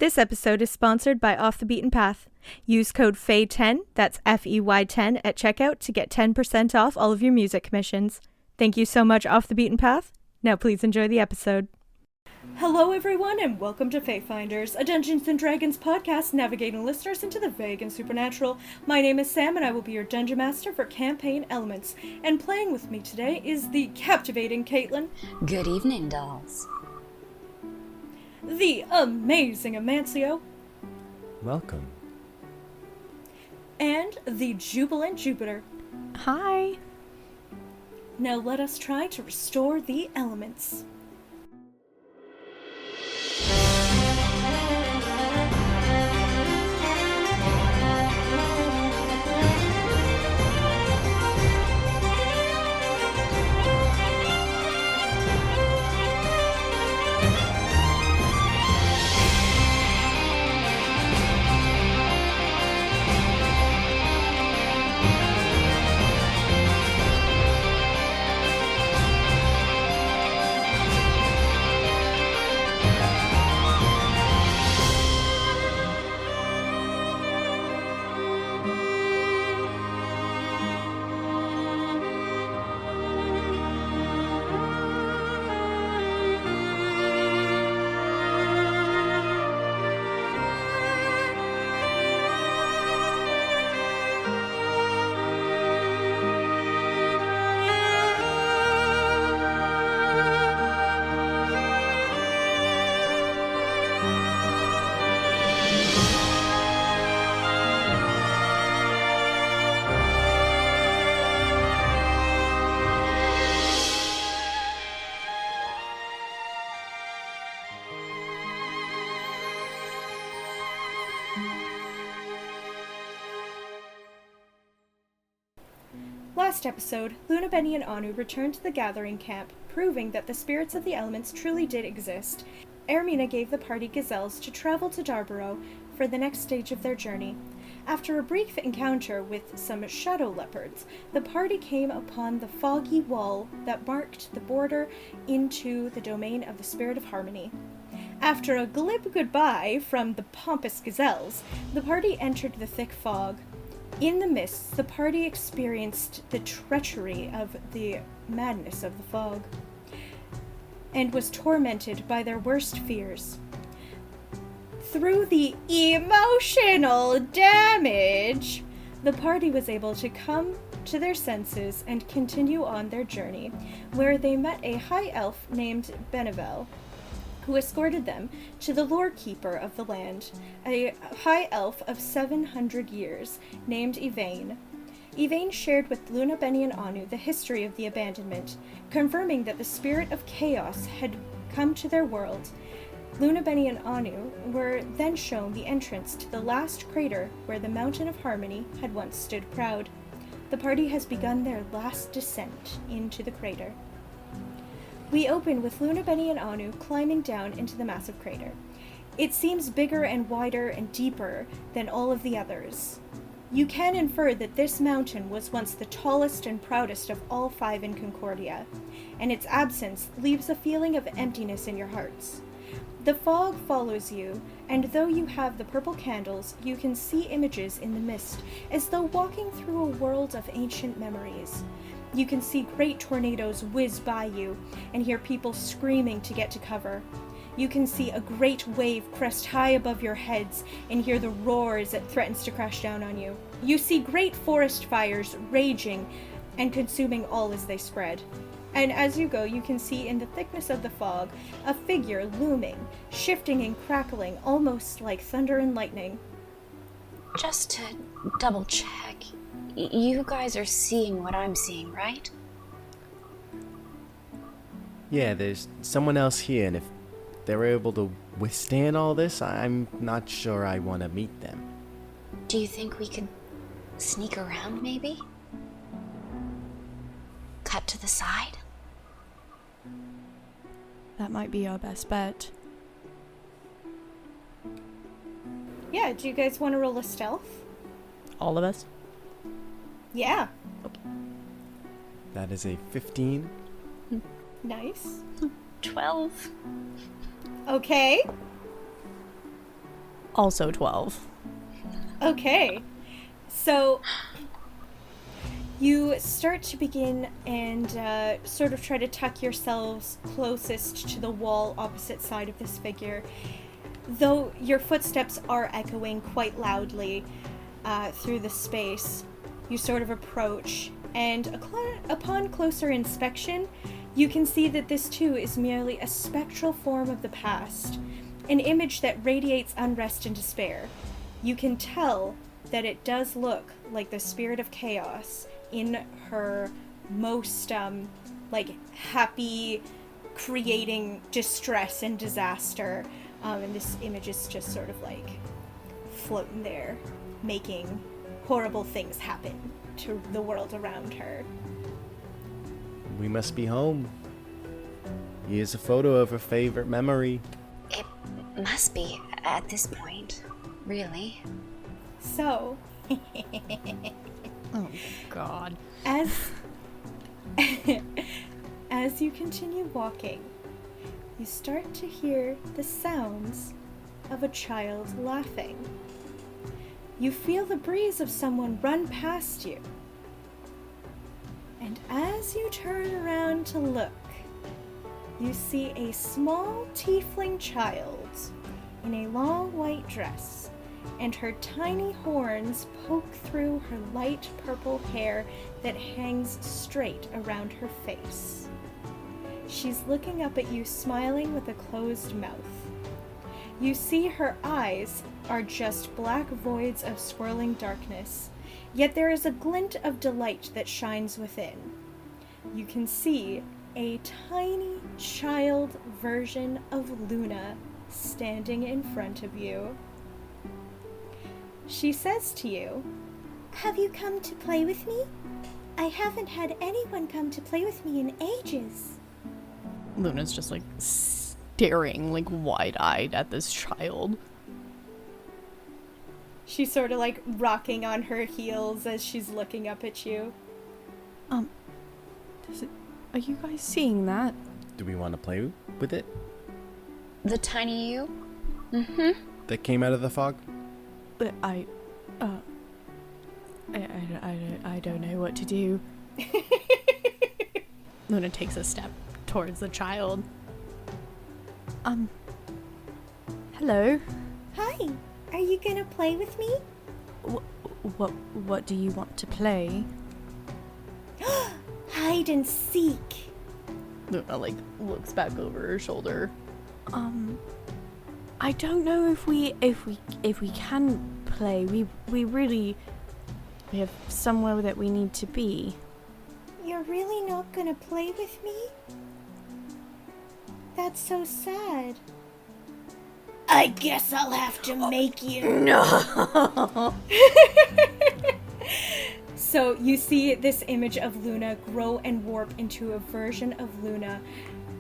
This episode is sponsored by Off the Beaten Path. Use code FEY10, that's FEY10, at checkout to get 10% off all of your music commissions. Thank you so much, Off the Beaten Path. Now please enjoy the episode. Hello everyone, and welcome to Feyfinders, a Dungeons & Dragons podcast navigating listeners into the vague and supernatural. My name is Sam, and I will be your Dungeon Master for Campaign Elements. And playing with me today is the captivating Caitlin. Good evening, dolls. The amazing Amancio. Welcome. And the jubilant Jupiter. Hi. Now let us try to restore the elements. Last episode, Luna, Benny, and Anu returned to the gathering camp, proving that the spirits of the elements truly did exist. Ermina gave the party gazelles to travel to Darborough for the next stage of their journey. After a brief encounter with some shadow leopards, the party came upon the foggy wall that marked the border into the domain of the Spirit of Harmony. After a glib goodbye from the pompous gazelles, the party entered the thick fog. In the mists, the party experienced the treachery of the madness of the fog, and was tormented by their worst fears. Through the emotional damage, the party was able to come to their senses and continue on their journey, where they met a high elf named Benevel, who escorted them to the lore keeper of the land, a high elf of 700 years, named Yvain. Yvain shared with Luna, Benny, and Anu the history of the abandonment, confirming that the spirit of chaos had come to their world. Luna, Benny, and Anu were then shown the entrance to the last crater where the Mountain of Harmony had once stood proud. The party has begun their last descent into the crater. We open with Luna, Benny, and Anu climbing down into the massive crater. It seems bigger and wider and deeper than all of the others. You can infer that this mountain was once the tallest and proudest of all 5 in Concordia, and its absence leaves a feeling of emptiness in your hearts. The fog follows you, and though you have the purple candles, you can see images in the mist, as though walking through a world of ancient memories. You can see great tornadoes whiz by you, and hear people screaming to get to cover. You can see a great wave crest high above your heads, and hear the roar as it threatens to crash down on you. You see great forest fires raging and consuming all as they spread. And as you go, you can see in the thickness of the fog a figure looming, shifting and crackling, almost like thunder and lightning. Just to double check, you guys are seeing what I'm seeing, right? Yeah, there's someone else here, and if they're able to withstand all this, I'm not sure I want to meet them. Do you think we could sneak around, maybe? Cut to the side? That might be our best bet. Yeah, do you guys want to roll a stealth? All of us? Yeah. That is a 15. Nice. 12. Okay. Also 12. Okay. So you start to begin and sort of try to tuck yourselves closest to the wall opposite side of this figure, though your footsteps are echoing quite loudly through the space. You sort of approach, and upon closer inspection, you can see that this too is merely a spectral form of the past, an image that radiates unrest and despair. You can tell that it does look like the spirit of chaos in her most, happy, creating distress and disaster. And this image is just sort of, floating there, making horrible things happen to the world around her. We must be home. Here's a photo of her favorite memory. It must be at this point, really. So, Oh, God. as you continue walking, you start to hear the sounds of a child laughing. You feel the breeze of someone run past you. And as you turn around to look, you see a small tiefling child in a long white dress, and her tiny horns poke through her light purple hair that hangs straight around her face. She's looking up at you, smiling with a closed mouth. You see her eyes are just black voids of swirling darkness, yet there is a glint of delight that shines within. You can see a tiny child version of Luna standing in front of you. She says to you, "Have you come to play with me? I haven't had anyone come to play with me in ages." Luna's just staring wide-eyed at this child. She's sort of rocking on her heels as she's looking up at you. Are you guys seeing that? Do we want to play with it? The tiny you? Mm-hmm. That came out of the fog? I don't know what to do. Luna takes a step towards the child. Hello? Hi, are you gonna play with me? What do you want to play? Hide and seek. Luna, looks back over her shoulder. I don't know if we can play. We have somewhere that we need to be. You're really not gonna play with me? That's so sad. I guess I'll have to make you. No! So you see this image of Luna grow and warp into a version of Luna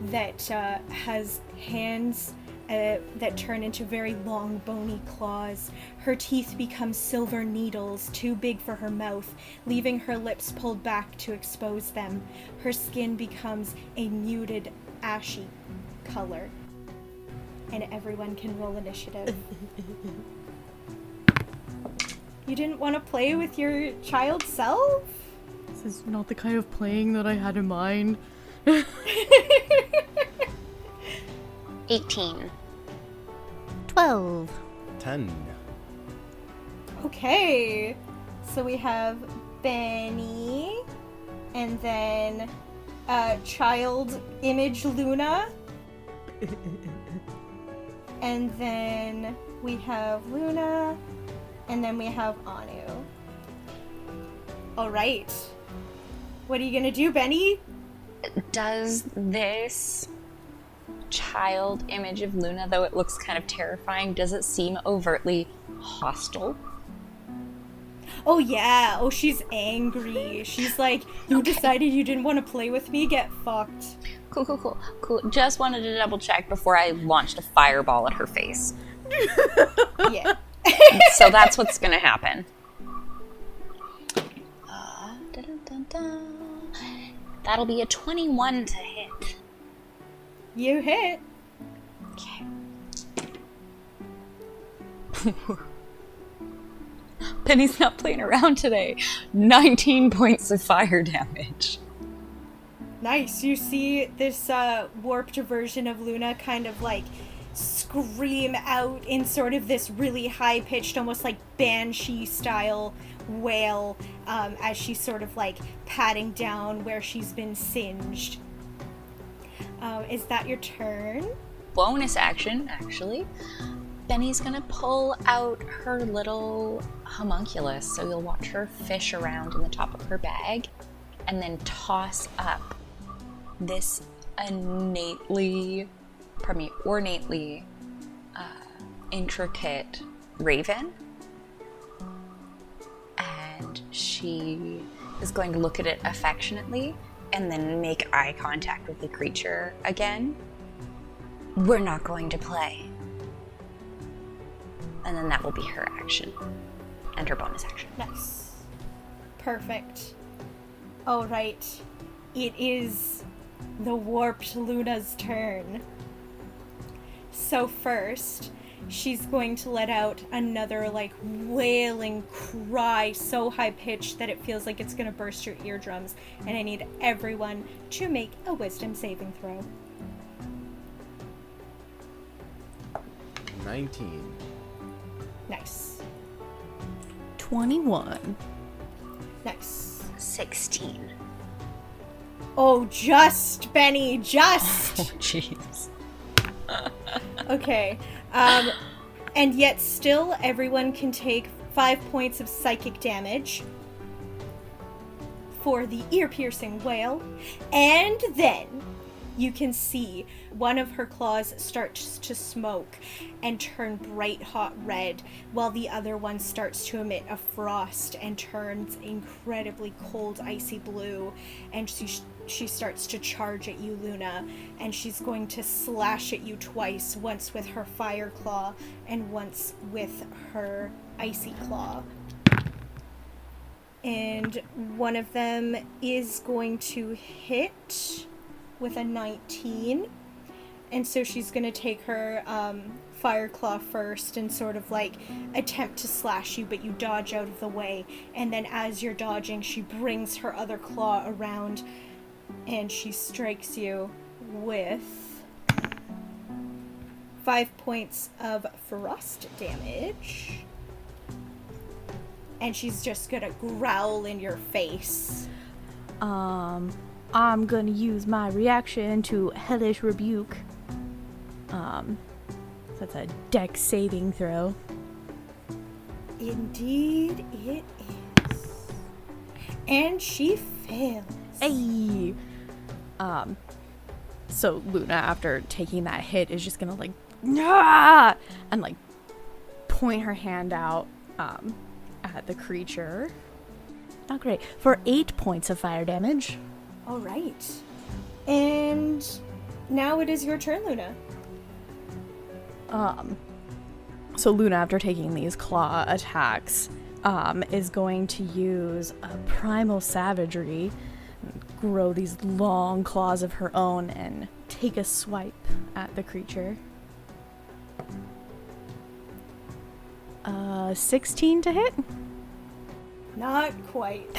that has hands that turn into very long, bony claws. Her teeth become silver needles, too big for her mouth, leaving her lips pulled back to expose them. Her skin becomes a muted, ashy color. And everyone can roll initiative. You didn't want to play with your child self? This is not the kind of playing that I had in mind. 18. 12. 10. Okay. So we have Benny, and then child image Luna. And then we have Luna, and then we have Anu. Alright. What are you gonna do, Benny? Does this child image of Luna, though it looks kind of terrifying, does it seem overtly hostile? Oh yeah, oh she's angry. She's like, you decided you didn't want to play with me? Get fucked. Cool. Just wanted to double check before I launched a fireball at her face. Yeah. So that's what's gonna happen. That'll be a 21 to hit. You hit. Okay. Penny's not playing around today. 19 points of fire damage. Nice. You see this warped version of Luna kind of like scream out in sort of this really high-pitched, almost like banshee style wail as she's sort of like patting down where she's been singed. Is that your turn? Bonus action, actually. Benny's gonna pull out her little homunculus, so you'll watch her fish around in the top of her bag and then toss up this ornately intricate raven, and she is going to look at it affectionately and then make eye contact with the creature again. We're not going to play. And then that will be her action and her bonus action. Nice. Perfect. All right. It is the warped Luna's turn. So first, she's going to let out another like wailing cry so high-pitched that it feels like it's going to burst your eardrums. And I need everyone to make a wisdom saving throw. 19. Nice. 21. Nice. 16. Oh, just, Benny, just! Oh, jeez. Okay. And yet still everyone can take 5 points of psychic damage for the ear-piercing wail. And then you can see one of her claws starts to smoke and turn bright hot red, while the other one starts to emit a frost and turns incredibly cold icy blue. And she starts to charge at you, Luna, and she's going to slash at you twice, once with her fire claw and once with her icy claw. And one of them is going to hit with a 19. And so she's going to take her fire claw first and sort of like attempt to slash you, but you dodge out of the way. And then as you're dodging, she brings her other claw around and she strikes you with 5 points of frost damage. And she's just gonna growl in your face. I'm gonna use my reaction to Hellish Rebuke. That's a dex saving throw. Indeed it is. And she fails. Hey! So Luna, after taking that hit, is just gonna like, nah! And like, point her hand out, at the creature. Not great. For 8 points of fire damage. All right. And now it is your turn, Luna. So Luna, after taking these claw attacks, is going to use a primal savagery, grow these long claws of her own, and take a swipe at the creature. 16 to hit? Not quite.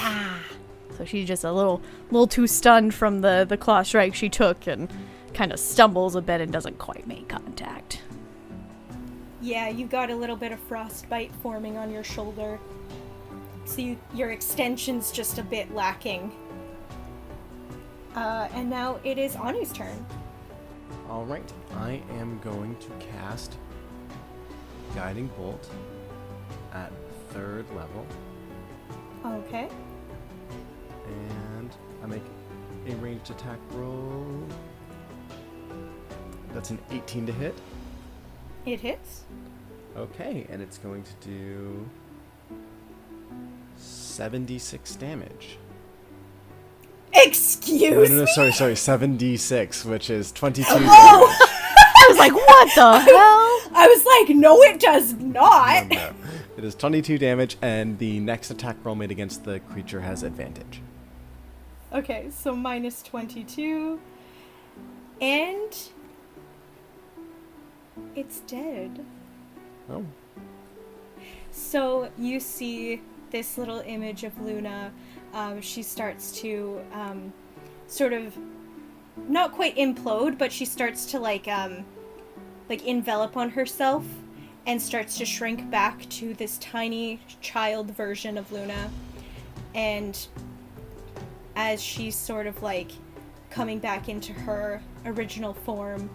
So she's just a little too stunned from the claw strike she took and kind of stumbles a bit and doesn't quite make contact. Yeah, you got a little bit of frostbite forming on your shoulder. So your extension's just a bit lacking. And now it is Anu's turn. Alright, I am going to cast Guiding Bolt at 3rd level. Okay. And I make a ranged attack roll. That's an 18 to hit. It hits. Okay, and it's going to do 76 damage. Excuse me? No, sorry, 7d6, which is 22 damage. I was like, what the hell? I was like, no, it does not. No. It is 22 damage, and the next attack roll made against the creature has advantage. Okay, so minus 22. And it's dead. Oh. So you see this little image of Luna. She starts to sort of not quite implode, but she starts to like envelop on herself and starts to shrink back to this tiny child version of Luna. And as she's sort of like coming back into her original form,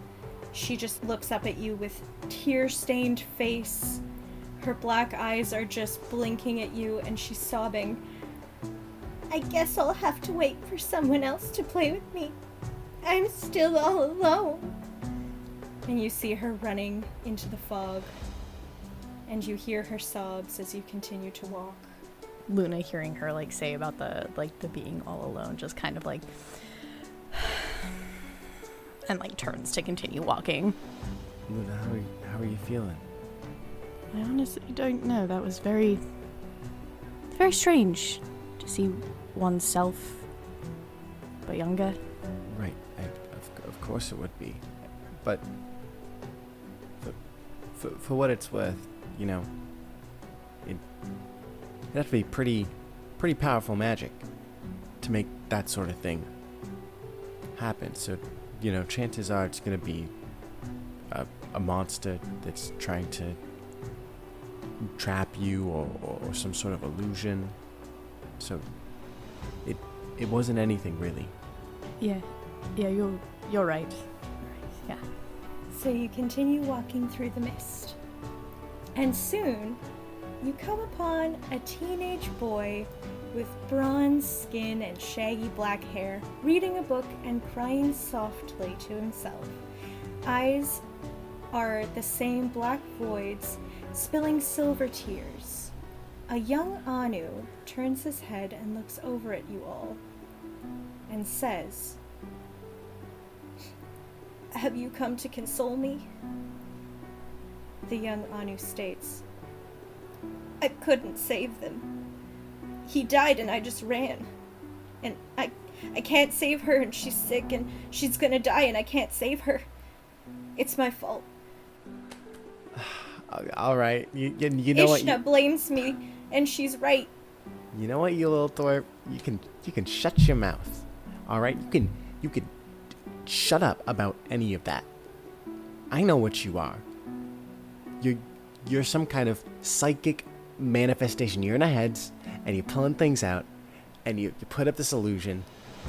she just looks up at you with tear-stained face. Her black eyes are just blinking at you, and she's sobbing. I guess I'll have to wait for someone else to play with me. I'm still all alone. And you see her running into the fog, and you hear her sobs as you continue to walk. Luna, hearing her like say about the being all alone, just kind of like and like turns to continue walking. Luna, how are you feeling? I honestly don't know. That was very strange to see oneself but younger. Right, of course it would be. But for what it's worth, you know, it'd have to be pretty powerful magic to make that sort of thing happen. So, you know, chances are it's going to be a monster that's trying to trap you or some sort of illusion. So it wasn't anything really. Yeah, you're right. Yeah. So you continue walking through the mist. And soon, you come upon a teenage boy with bronze skin and shaggy black hair, reading a book and crying softly to himself. Eyes are the same black voids, spilling silver tears. A young Anu turns his head and looks over at you all, and says, "Have you come to console me?" The young Anu states, "I couldn't save them. He died and I just ran. And I can't save her, and she's sick and she's gonna die and I can't save her. It's my fault." All right, you know what? Ishna blames me, and she's right. You know what, you little thorp? You can shut your mouth. All right, you can shut up about any of that. I know what you are. You're some kind of psychic manifestation. You're in our heads, and you're pulling things out, and you put up this illusion,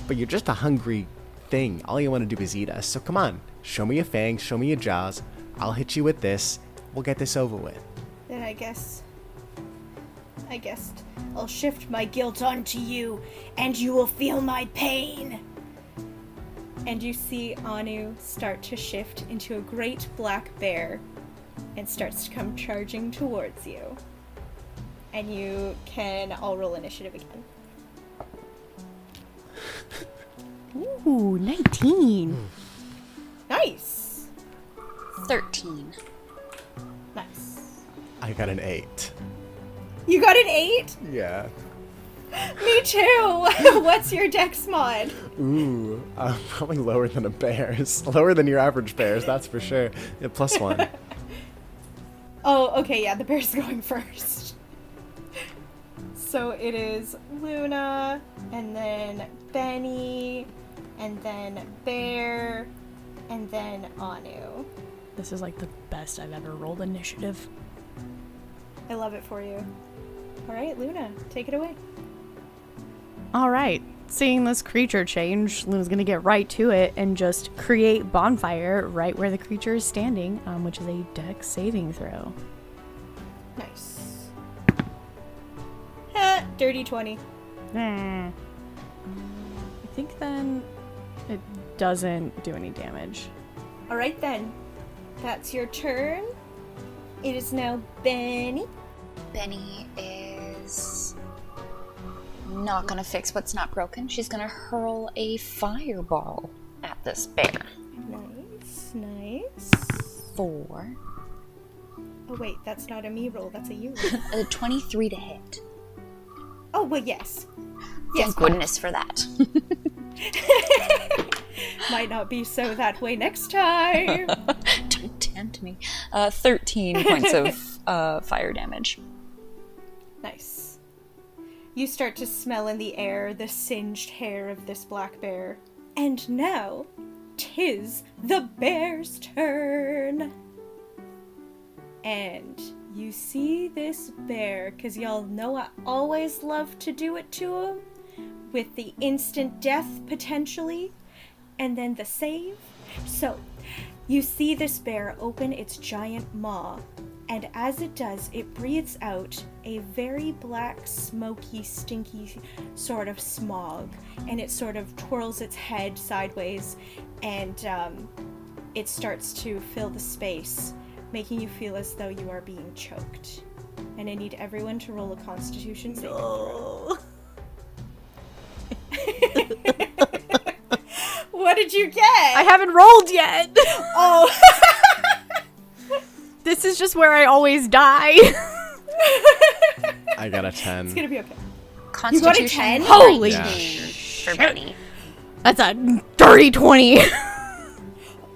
but you're just a hungry thing. All you want to do is eat us. So come on, show me your fangs, show me your jaws. I'll hit you with this. We'll get this over with. Then I guess I'll shift my guilt onto you, and you will feel my pain. And you see Anu start to shift into a great black bear and starts to come charging towards you. And you can all roll initiative again. Ooh, 19. Nice. 13. Nice. I got an 8. You got an 8? Yeah. Me too. What's your dex mod? Ooh, probably lower than a bear's. Lower than your average bear's, that's for sure. Yeah, +1. Oh, okay, yeah, the bear's going first. So it is Luna, and then Benny, and then Bear, and then Anu. This is like the best I've ever rolled initiative. I love it for you. All right, Luna, take it away. All right. Seeing this creature change, Luna's gonna get right to it and just create bonfire right where the creature is standing, which is a dex saving throw. Nice. Dirty 20. I think then it doesn't do any damage. All right then. That's your turn. It is now Benny. Benny is not gonna fix what's not broken. She's gonna hurl a fireball at this bear. Nice. 4. Oh wait, that's not a me roll, that's a you roll. A 23 to hit. Oh, well, yes. Thank goodness for that. Might not be so that way next time. Don't tempt me. 13 points of fire damage. Nice. You start to smell in the air the singed hair of this black bear. And now, 'tis the bear's turn. And you see this bear, because y'all know I always love to do it to him, with the instant death potentially, and then the save. So, you see this bear open its giant maw, and as it does, it breathes out a very black, smoky, stinky sort of smog, and it sort of twirls its head sideways, and it starts to fill the space, making you feel as though you are being choked. And I need everyone to roll a Constitution saving throw. What did you get? I haven't rolled yet. Oh. This is just where I always die. I got a 10. It's gonna be okay. Constitution 10? Holy 19 for Benny. That's a dirty 20.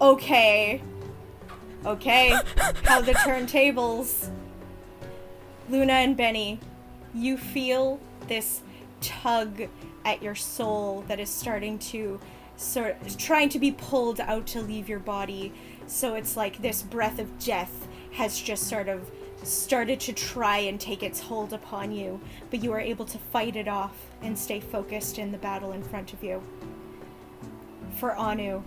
Okay. How the turntables. Luna and Benny, you feel this tug at your soul that is starting to trying to be pulled out to leave your body. So it's like this breath of death has just sort of started to try and take its hold upon you, but you are able to fight it off and stay focused in the battle in front of you. For Anu,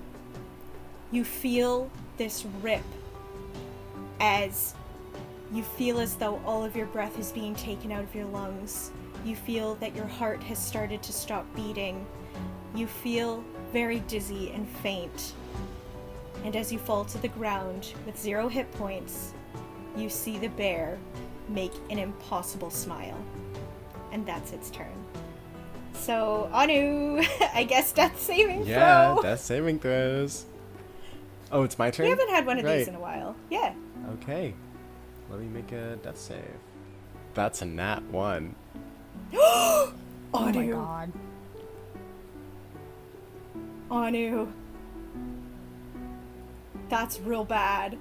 you feel this rip as you feel as though all of your breath is being taken out of your lungs. You feel that your heart has started to stop beating. You feel very dizzy and faint. And as you fall to the ground with 0 hit points, you see the bear make an impossible smile. And that's its turn. So, Anu, I guess death saving throw. Yeah, death saving throws. Oh, it's my turn? We haven't had one of Right. these in a while. Yeah. Okay. Let me make a death save. That's a nat 1. Oh my Anu. god. Anu. That's real bad.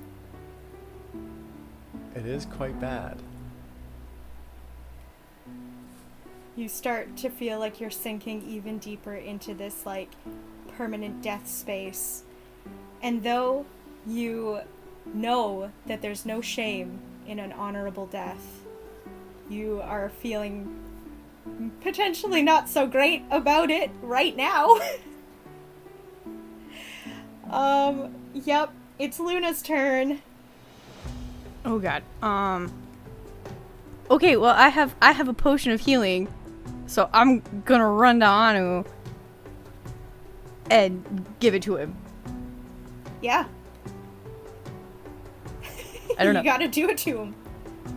It is quite bad. You start to feel like you're sinking even deeper into this, like, permanent death space. And though you know that there's no shame in an honorable death, you are feeling potentially not so great about it right now. Yep, it's Luna's turn. Oh god. Okay, well I have a potion of healing, so I'm gonna run to Anu and give it to him. Yeah. I don't know. You gotta do it to him.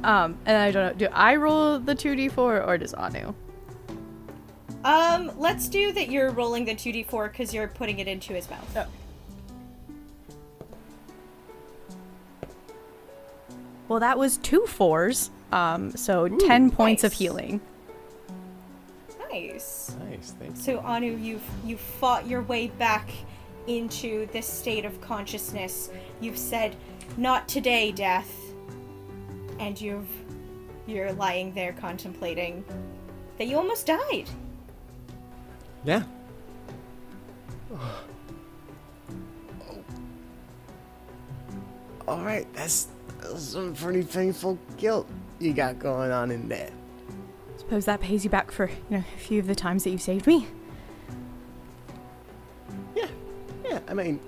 And I don't know. Do I roll the 2d4 or does Anu? Let's do that you're rolling the 2d4 because you're putting it into his mouth. Oh. Well, that was 2 4s. So 10 points of nice. healing. Nice. Nice, thank you. So Anu, you've fought your way back into this state of consciousness. You've said, "Not today, death," and you're lying there contemplating that you almost died. Yeah. Alright, that's some pretty painful guilt you got going on in there. Suppose that pays you back for, a few of the times that you saved me. Yeah, I mean,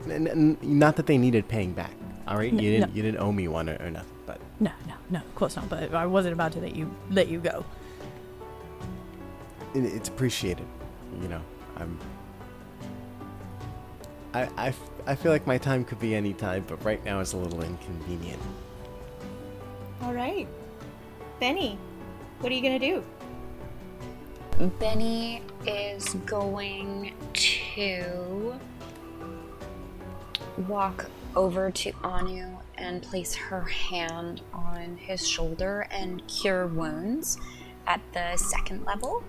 not that they needed paying back. Alright, No, you no. didn't owe me one or nothing, but No, of course not. But I wasn't about to let you go. it's appreciated. I feel like my time could be any time, but right now it's a little inconvenient. All right, Benny, what are you gonna do? Benny is going to walk over to Anu and place her hand on his shoulder and cure wounds at the 2nd level.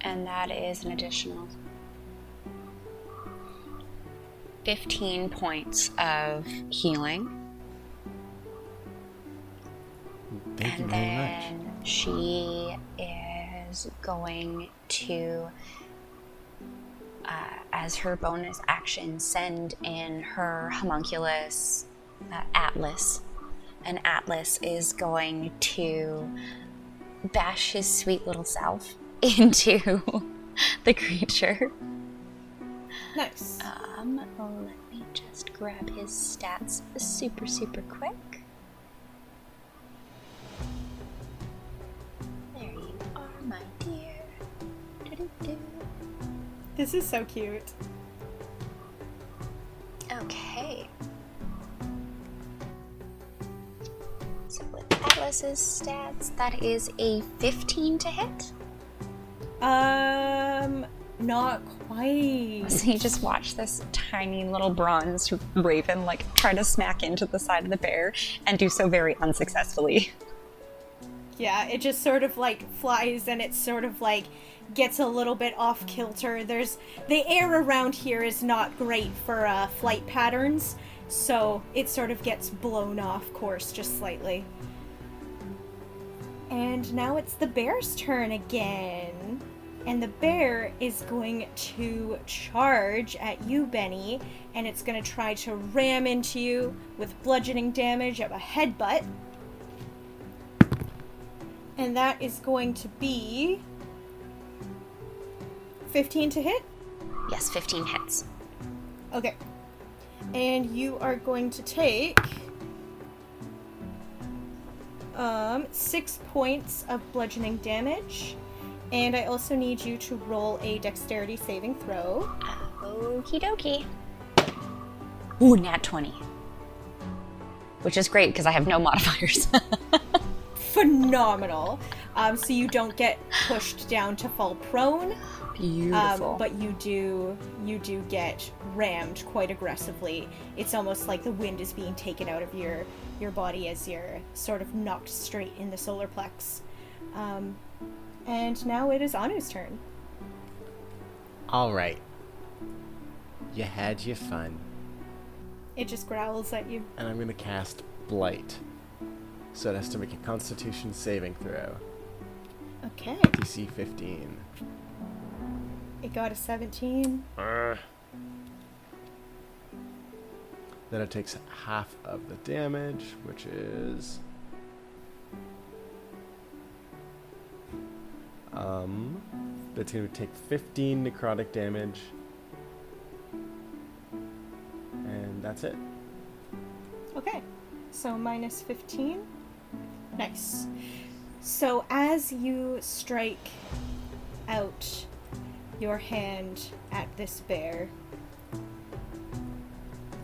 And that is an additional 15 points of healing. Thank you And very much. then she is going to, as her bonus action, send in her homunculus Atlas. And Atlas is going to bash his sweet little self into the creature. Nice. Let me just grab his stats super quick. There you are, my dear. Do-do-do. This is so cute. Okay. So with Atlas's stats, that is a 15 to hit. Not quite. So you just watch this tiny little bronze raven try to smack into the side of the bear and do so very unsuccessfully. Yeah, it just sort of flies and it sort of gets a little bit off kilter. The air around here is not great for flight patterns, so it sort of gets blown off course just slightly. And now it's the bear's turn again. And the bear is going to charge at you, Benny, and it's going to try to ram into you with bludgeoning damage of a headbutt. And that is going to be 15 to hit? Yes, 15 hits. Okay. And you are going to take 6 points of bludgeoning damage. And I also need you to roll a dexterity saving throw. Okie dokie. Ooh, nat 20. Which is great because I have no modifiers. Phenomenal. So you don't get pushed down to fall prone. Beautiful. But you do get rammed quite aggressively. It's almost like the wind is being taken out of your body as you're sort of knocked straight in the solar plex. And now it is Anu's turn. All right. You had your fun. It just growls at you. And I'm going to cast Blight. So it has to make a Constitution saving throw. Okay. DC 15. It got a 17. Then it takes half of the damage, which is... That's going to take 15 necrotic damage. And that's it. Okay. So minus 15. Nice. So as you strike out your hand at this bear,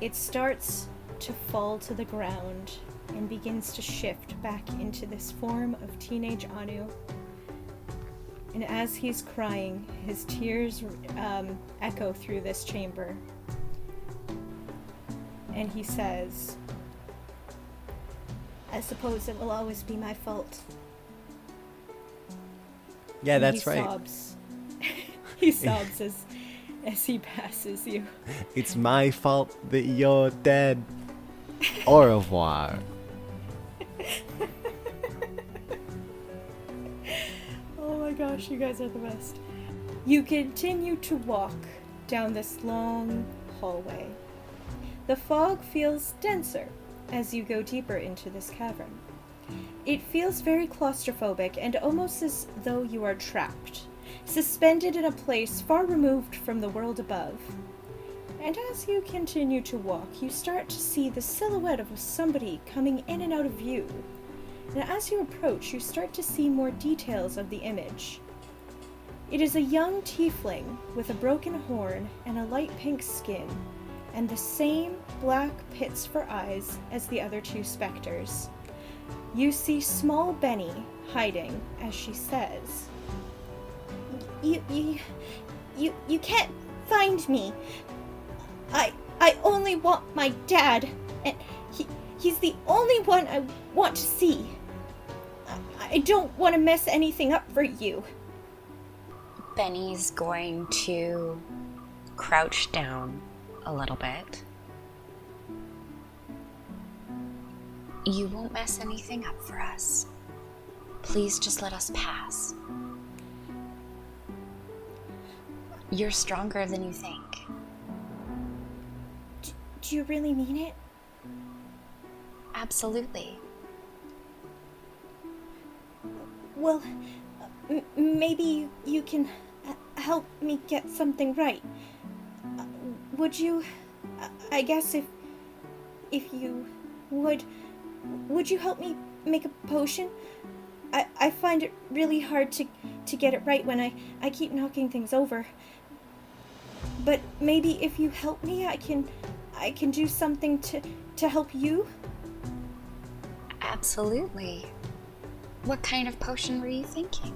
it starts to fall to the ground and begins to shift back into this form of teenage Anu. And as he's crying, his tears echo through this chamber. And he says, "I suppose it will always be my fault." Yeah, And that's he right. Sobs. He sobs as he passes you. It's my fault that you're dead. Au revoir. Oh my gosh, you guys are the best. You continue to walk down this long hallway. The fog feels denser as you go deeper into this cavern. It feels very claustrophobic and almost as though you are trapped, suspended in a place far removed from the world above. And as you continue to walk, you start to see the silhouette of somebody coming in and out of view. And as you approach, you start to see more details of the image. It is a young tiefling with a broken horn and a light pink skin, and the same black pits for eyes as the other two specters. You see small Benny hiding as she says, You can't find me. I only want my dad, and he's the only one I want to see. I don't want to mess anything up for you." Benny's going to crouch down a little bit. "You won't mess anything up for us. Please just let us pass. You're stronger than you think. Do you really mean it? Absolutely. Well, maybe you can help me get something right. Would you, I guess if you would you help me make a potion? I find it really hard to get it right when I keep knocking things over. But maybe if you help me, I can do something to help you? Absolutely. What kind of potion were you thinking?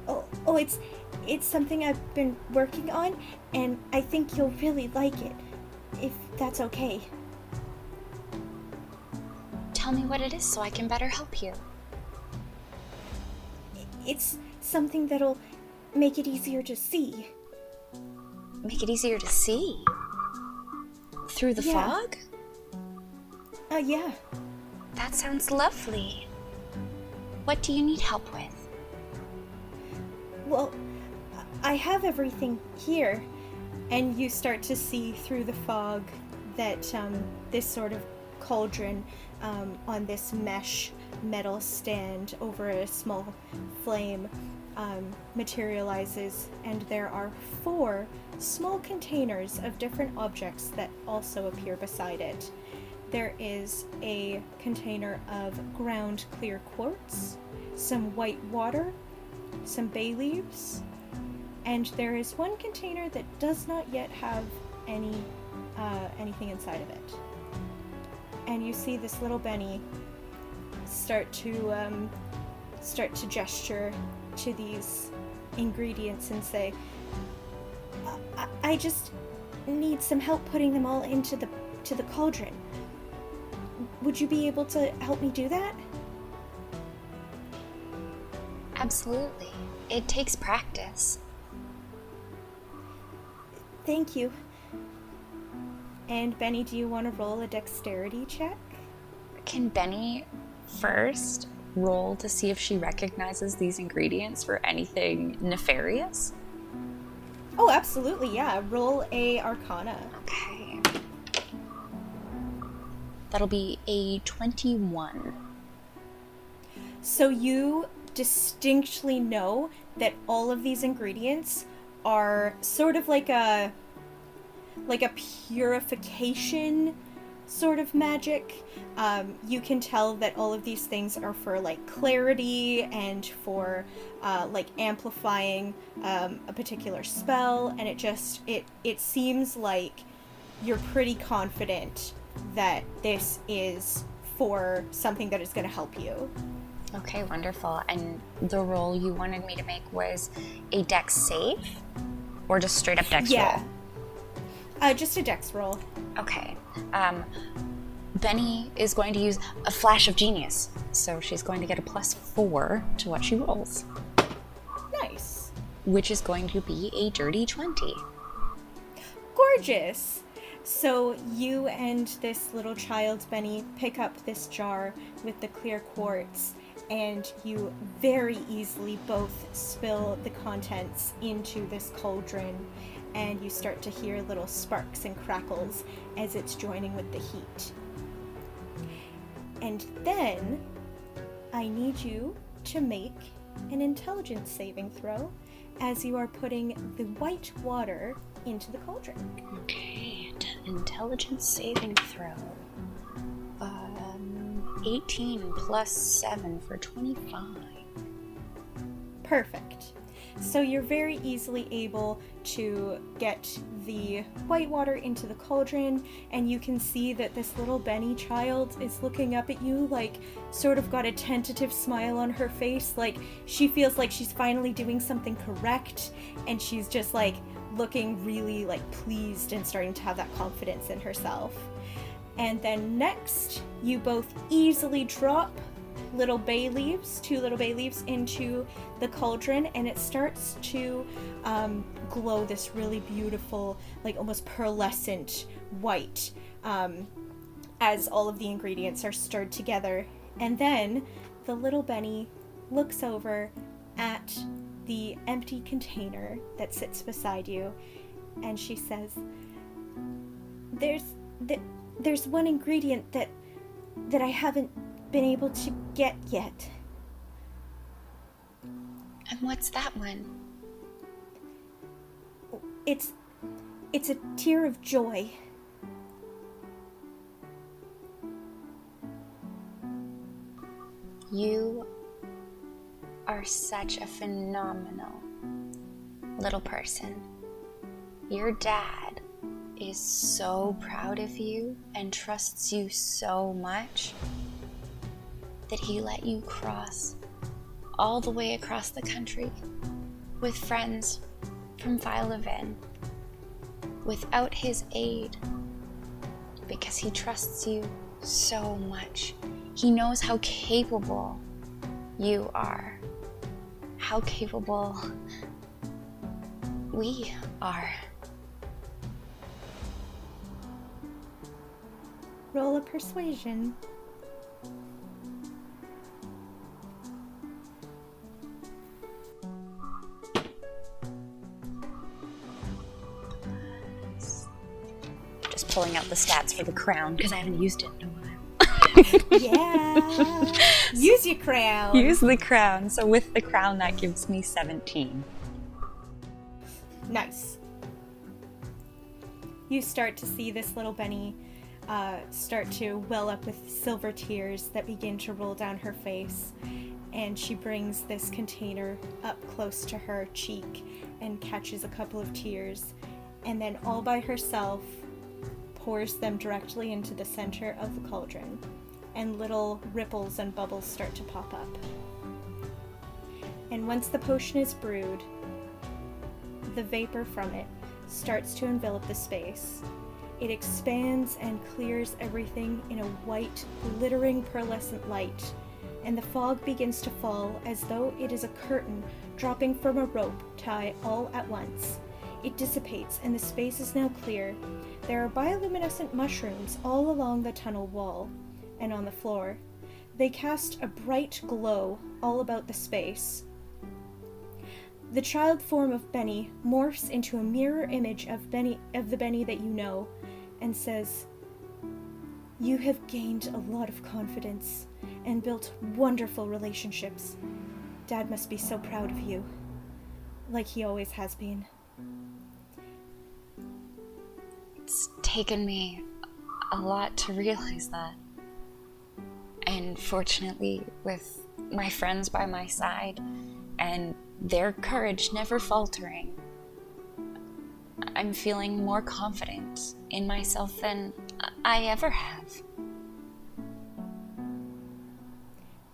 Oh, it's something I've been working on, and I think you'll really like it, if that's okay. Tell me what it is so I can better help you. It's something that'll make it easier to see. Make it easier to see? Through the fog? Yeah. That sounds lovely. What do you need help with? Well, I have everything here, and you start to see through the fog that this sort of cauldron on this mesh metal stand over a small flame materializes, and there are 4 small containers of different objects that also appear beside it. There is a container of ground clear quartz, some white water, some bay leaves, and there is one container that does not yet have anything inside of it. And you see this little Benny start to gesture to these ingredients and say, I just need some help putting them all into the cauldron. Would you be able to help me do that? Absolutely. It takes practice. Thank you. And Benny, do you want to roll a dexterity check? Can Benny first roll to see if she recognizes these ingredients for anything nefarious? Oh, absolutely, yeah. Roll a Arcana. Okay. That'll be a 21. So you distinctly know that all of these ingredients are sort of like a purification sort of magic. You can tell that all of these things are for like clarity and for like amplifying a particular spell, and it seems like you're pretty confident that this is for something that is going to help you. Okay, wonderful. And the roll you wanted me to make was a dex save? Or just straight up dex roll? Just a dex roll. Okay. Benny is going to use a flash of genius. So she's going to get a +4 to what she rolls. Nice. Which is going to be a dirty 20. Gorgeous. So you and this little child, Benny, pick up this jar with the clear quartz, and you very easily both spill the contents into this cauldron, and you start to hear little sparks and crackles as it's joining with the heat. And then I need you to make an intelligence saving throw as you are putting the white water into the cauldron. Okay, intelligence saving throw. 18 plus 7 for 25. Perfect. So you're very easily able to get the white water into the cauldron, and you can see that this little Benny child is looking up at you, like, sort of got a tentative smile on her face, like she feels like she's finally doing something correct, and she's just like looking really like pleased and starting to have that confidence in herself. And then next, you both easily drop two little bay leaves into the cauldron, and it starts to glow this really beautiful, like almost pearlescent white as all of the ingredients are stirred together. And then the little Benny looks over at the empty container that sits beside you, and she says, There's one ingredient that I haven't been able to get yet. And what's that one? It's a tear of joy. You are such a phenomenal little person. Your dad is so proud of you and trusts you so much that he let you cross all the way across the country with friends from Philoven without his aid, because he trusts you so much. He knows how capable you are, how capable we are. Roll a persuasion. Just pulling out the stats for the crown because I haven't used it in a while. Yeah. Use your crown. Use the crown. So with the crown, that gives me 17. Nice. You start to see this little Benny start to well up with silver tears that begin to roll down her face, and she brings this container up close to her cheek and catches a couple of tears, and then all by herself pours them directly into the center of the cauldron, and little ripples and bubbles start to pop up. And once the potion is brewed, the vapor from it starts to envelop the space. It expands and clears everything in a white, glittering pearlescent light, and the fog begins to fall as though it is a curtain dropping from a rope tie all at once. It dissipates and the space is now clear. There are bioluminescent mushrooms all along the tunnel wall and on the floor. They cast a bright glow all about the space. The child form of Benny morphs into a mirror image of the Benny that you know, and says, "You have gained a lot of confidence and built wonderful relationships. Dad must be so proud of you, like he always has been." It's taken me a lot to realize that. And fortunately, with my friends by my side and their courage never faltering, I'm feeling more confident in myself than I ever have.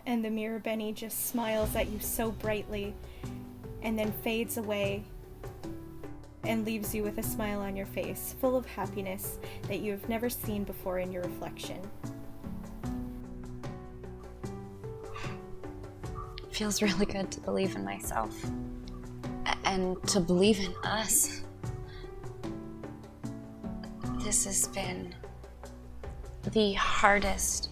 And the mirror Benny just smiles at you so brightly and then fades away and leaves you with a smile on your face, full of happiness that you have never seen before in your reflection. It feels really good to believe in myself and to believe in us. This has been the hardest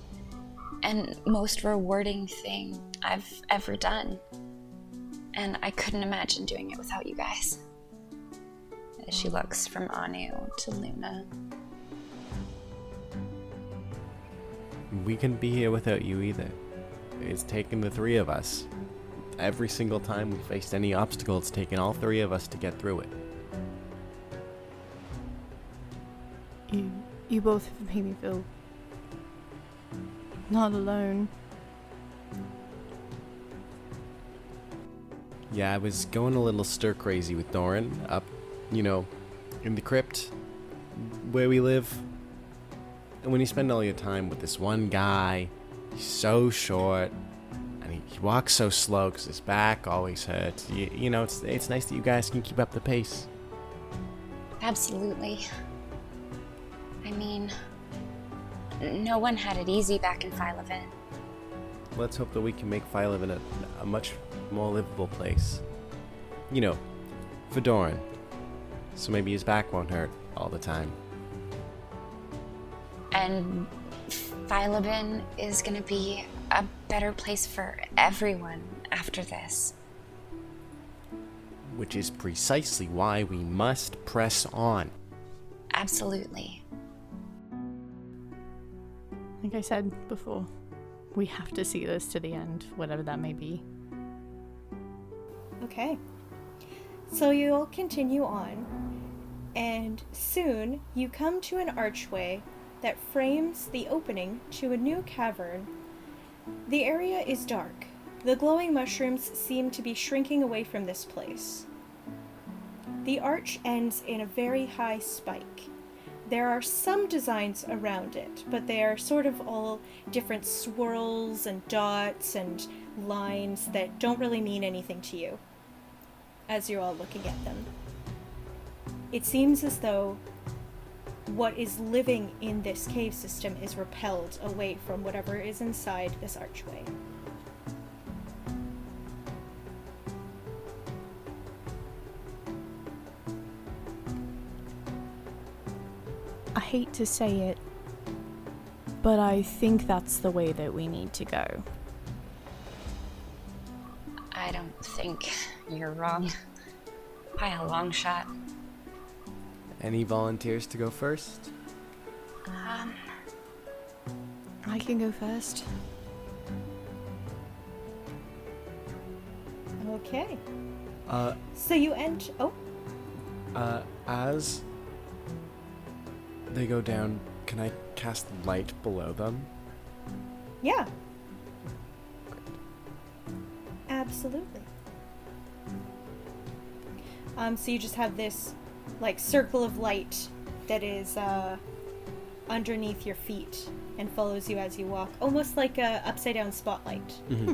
and most rewarding thing I've ever done. And I couldn't imagine doing it without you guys. As she looks from Anu to Luna. We couldn't be here without you either. It's taken the three of us. Every single time we faced any obstacle, it's taken all three of us to get through it. You both have made me feel not alone. Yeah, I was going a little stir crazy with Doran up, in the crypt where we live. And when you spend all your time with this one guy, he's so short, and he walks so slow because his back always hurts. It's nice that you guys can keep up the pace. Absolutely. I mean, no one had it easy back in Philoven. Let's hope that we can make Philoven a much more livable place. For Doran. So maybe his back won't hurt all the time. And Vilebin is gonna be a better place for everyone after this. Which is precisely why we must press on. Absolutely. Like I said before, we have to see this to the end, whatever that may be. Okay. So you'll continue on, and soon you come to an archway that frames the opening to a new cavern. The area is dark. The glowing mushrooms seem to be shrinking away from this place. The arch ends in a very high spike. There are some designs around it, but they are sort of all different swirls and dots and lines that don't really mean anything to you as you're all looking at them. It seems as though what is living in this cave system is repelled away from whatever is inside this archway. I hate to say it, but I think that's the way that we need to go. I don't think you're wrong. By a long shot. Any volunteers to go first? I can go first. Okay. Uh, So you as they go down, can I cast light below them? Yeah. Absolutely. So you just have this, like, circle of light that is, underneath your feet and follows you as you walk. Almost like a upside-down spotlight. Mm-hmm.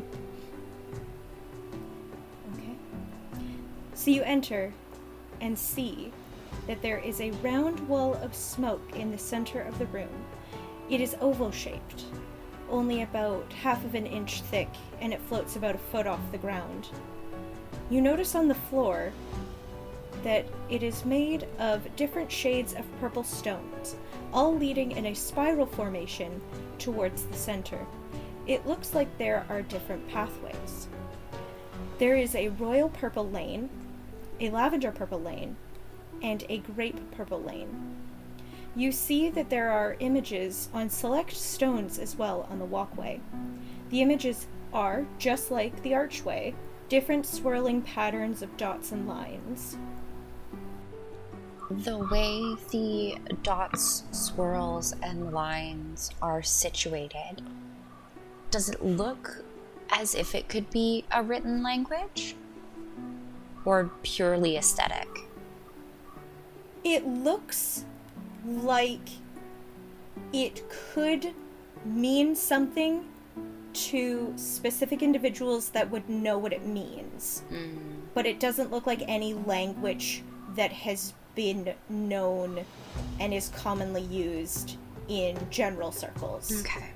Okay. So you enter and see that there is a round wall of smoke in the center of the room. It is oval-shaped, only about half of an inch thick, and it floats about a foot off the ground. You notice on the floor that it is made of different shades of purple stones, all leading in a spiral formation towards the center. It looks like there are different pathways. There is a royal purple lane, a lavender purple lane, and a grape purple lane. You see that there are images on select stones as well on the walkway. The images are, just like the archway, different swirling patterns of dots and lines. The way the dots, swirls, and lines are situated, does it look as if it could be a written language? Or purely aesthetic? It looks like it could mean something to specific individuals that would know what it means. But it doesn't look like any language that has been known and is commonly used in general circles. Okay.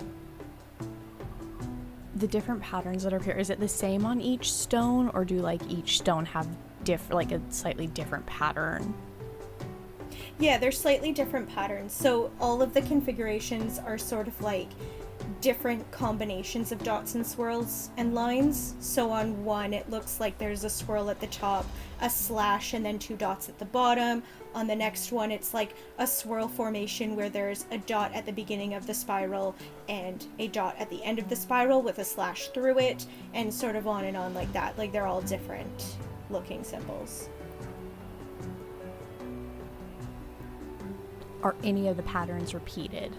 The different patterns that are here, is it the same on each stone, or do like each stone have like a slightly different pattern? Yeah, they're slightly different patterns. So all of the configurations are sort of like different combinations of dots and swirls and lines. So on one, it looks like there's a swirl at the top, a slash, and then two dots at the bottom. On the next one, it's like a swirl formation where there's a dot at the beginning of the spiral and a dot at the end of the spiral with a slash through it, and sort of on and on like that. Like, they're all different looking symbols. Are any of the patterns repeated?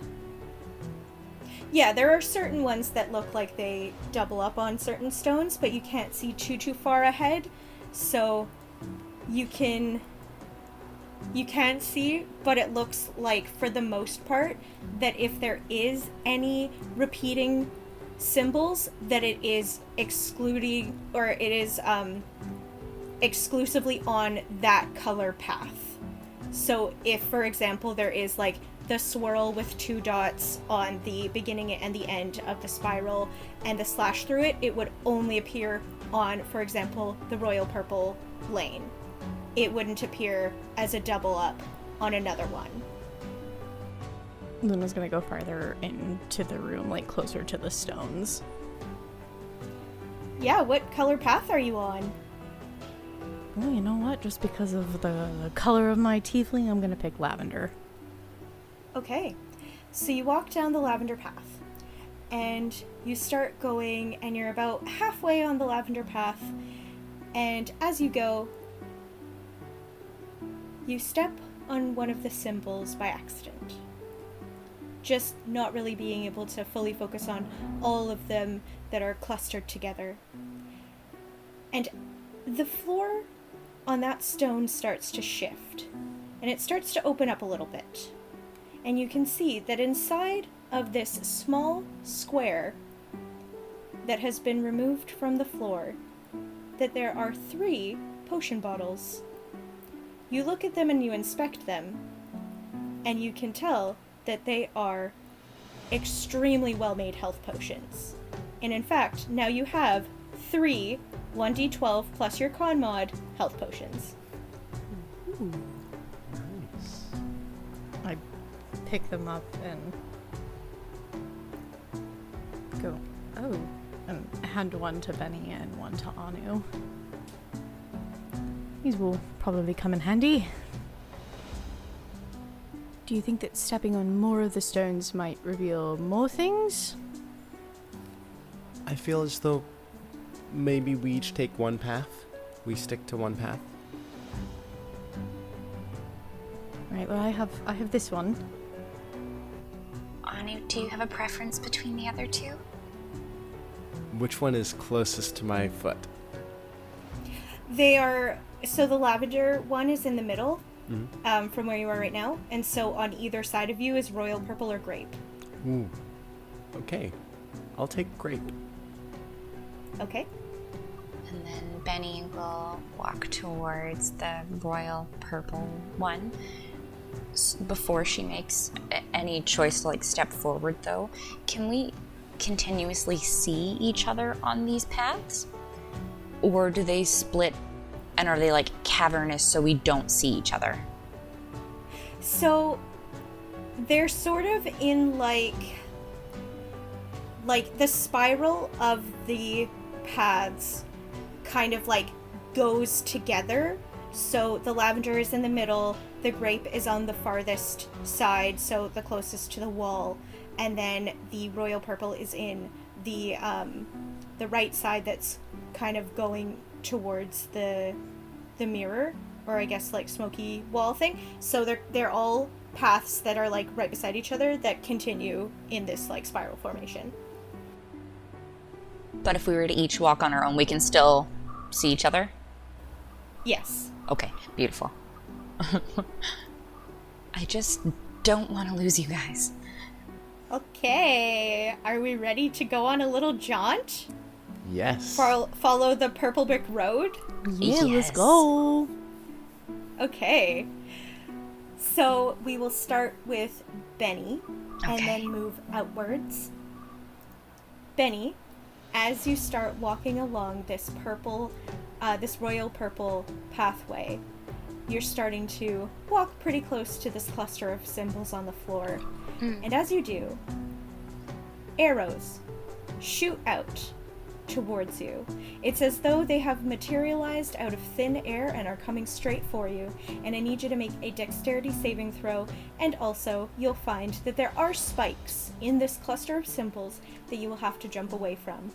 Yeah, there are certain ones that look like they double up on certain stones, but you can't see too far ahead, so you can't see, but it looks like, for the most part, that if there is any repeating symbols, that it is excluding, or it is exclusively on that color path. So if, for example, there is like the swirl with two dots on the beginning and the end of the spiral and the slash through it, it would only appear on, for example, the royal purple lane. It wouldn't appear as a double up on another one. Luna's gonna go farther into the room, like closer to the stones. Yeah, what color path are you on? Oh, you know what? Just because of the color of my tiefling, I'm gonna pick lavender. Okay, so you walk down the lavender path, and you start going, and you're about halfway on the lavender path, and as you go, you step on one of the symbols by accident. Just not really being able to fully focus on all of them that are clustered together. And the floor on that stone starts to shift, and it starts to open up a little bit. And you can see that inside of this small square that has been removed from the floor, that there are 3 potion bottles. You look at them and you inspect them, and you can tell that they are extremely well-made health potions. And in fact, now you have 3 1d12 plus your con mod health potions. Ooh. Nice. I pick them up and go, oh, and hand one to Benny and one to Anu. These will probably come in handy. Do you think that stepping on more of the stones might reveal more things? I feel as though maybe we each take one path. We stick to one path. Right, well I have this one. Anu, do you have a preference between the other 2? Which one is closest to my foot? They are, so the lavender one is in the middle, Mm-hmm. from where you are right now, and so on either side of you is royal purple or grape. Ooh. Okay. I'll take grape. Okay? And then Benny will walk towards the royal purple one. Before she makes any choice to step forward, though, can we continuously see each other on these paths? Or do they split and are they cavernous so we don't see each other? So they're sort of in like the spiral of the paths kind of goes together. So the lavender is in the middle, the grape is on the farthest side, so the closest to the wall, and then the royal purple is in the right side that's kind of going towards the mirror, or I guess smoky wall thing. So they're all paths that are right beside each other that continue in this spiral formation. But if we were to each walk on our own, we can still see each other? Yes. Okay, beautiful. I just don't want to lose you guys. Okay, are we ready to go on a little jaunt? Yes. Follow the purple brick road? Yeah, let's Yes. go. Okay. So we will start with Benny and Okay. then move outwards. Benny, as you start walking along this royal purple pathway, you're starting to walk pretty close to this cluster of symbols on the floor. And as you do, arrows shoot out towards you. It's as though they have materialized out of thin air and are coming straight for you. And I need you to make a dexterity saving throw, and also you'll find that there are spikes in this cluster of symbols that you will have to jump away from.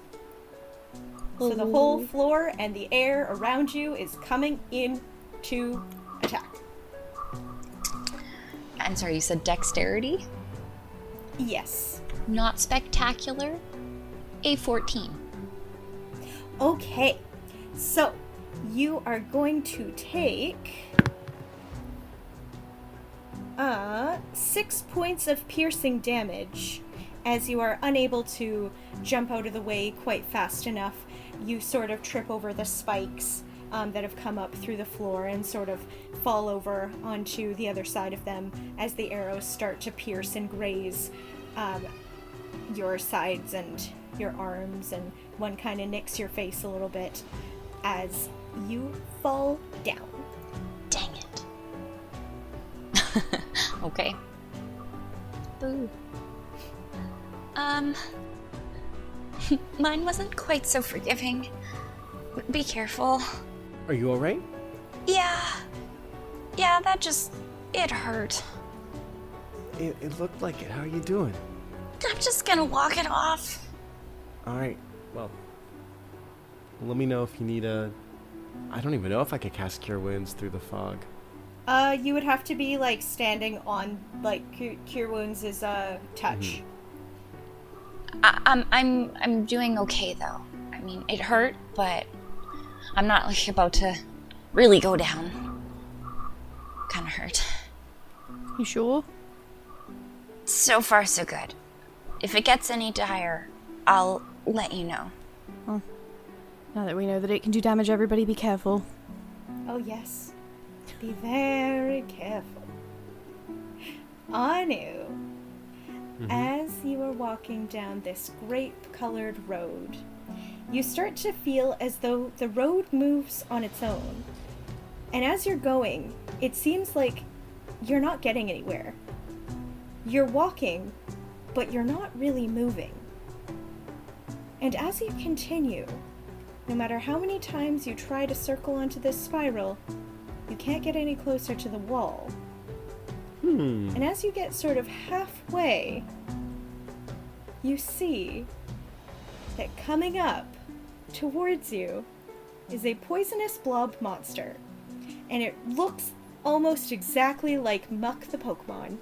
So the whole floor and the air around you is coming in to attack. I'm sorry, you said dexterity? Yes. Not spectacular. A 14. Okay, so you are going to take 6 points of piercing damage as you are unable to jump out of the way quite fast enough. You sort of trip over the spikes that have come up through the floor and sort of fall over onto the other side of them as the arrows start to pierce and graze your sides and your arms, and one kind of nicks your face a little bit as you fall down. Dang it. Okay. Boo. Mine wasn't quite so forgiving. Be careful. Are you alright? Yeah, it hurt. It looked like it. How are you doing? I'm just gonna walk it off. Alright, well, let me know if you need a... I don't even know if I could cast Cure Wounds through the fog. You would have to be, like, standing on, like, Cure Wounds is, touch. I'm doing okay, though. I mean, it hurt, but I'm not, like, about to really go down. Kinda hurt. You sure? So far, so good. If it gets any dire, I'll let you know. Well, now that we know that it can do damage, everybody be careful. Oh, yes. Be very careful. Anu, as you are walking down this grape-colored road, you start to feel as though the road moves on its own. And as you're going, it seems like you're not getting anywhere. You're walking, but you're not really moving. And as you continue, no matter how many times you try to circle onto this spiral, you can't get any closer to the wall. And as you get sort of halfway, you see that coming up towards you is a poisonous blob monster. And it looks almost exactly like Muck the Pokemon.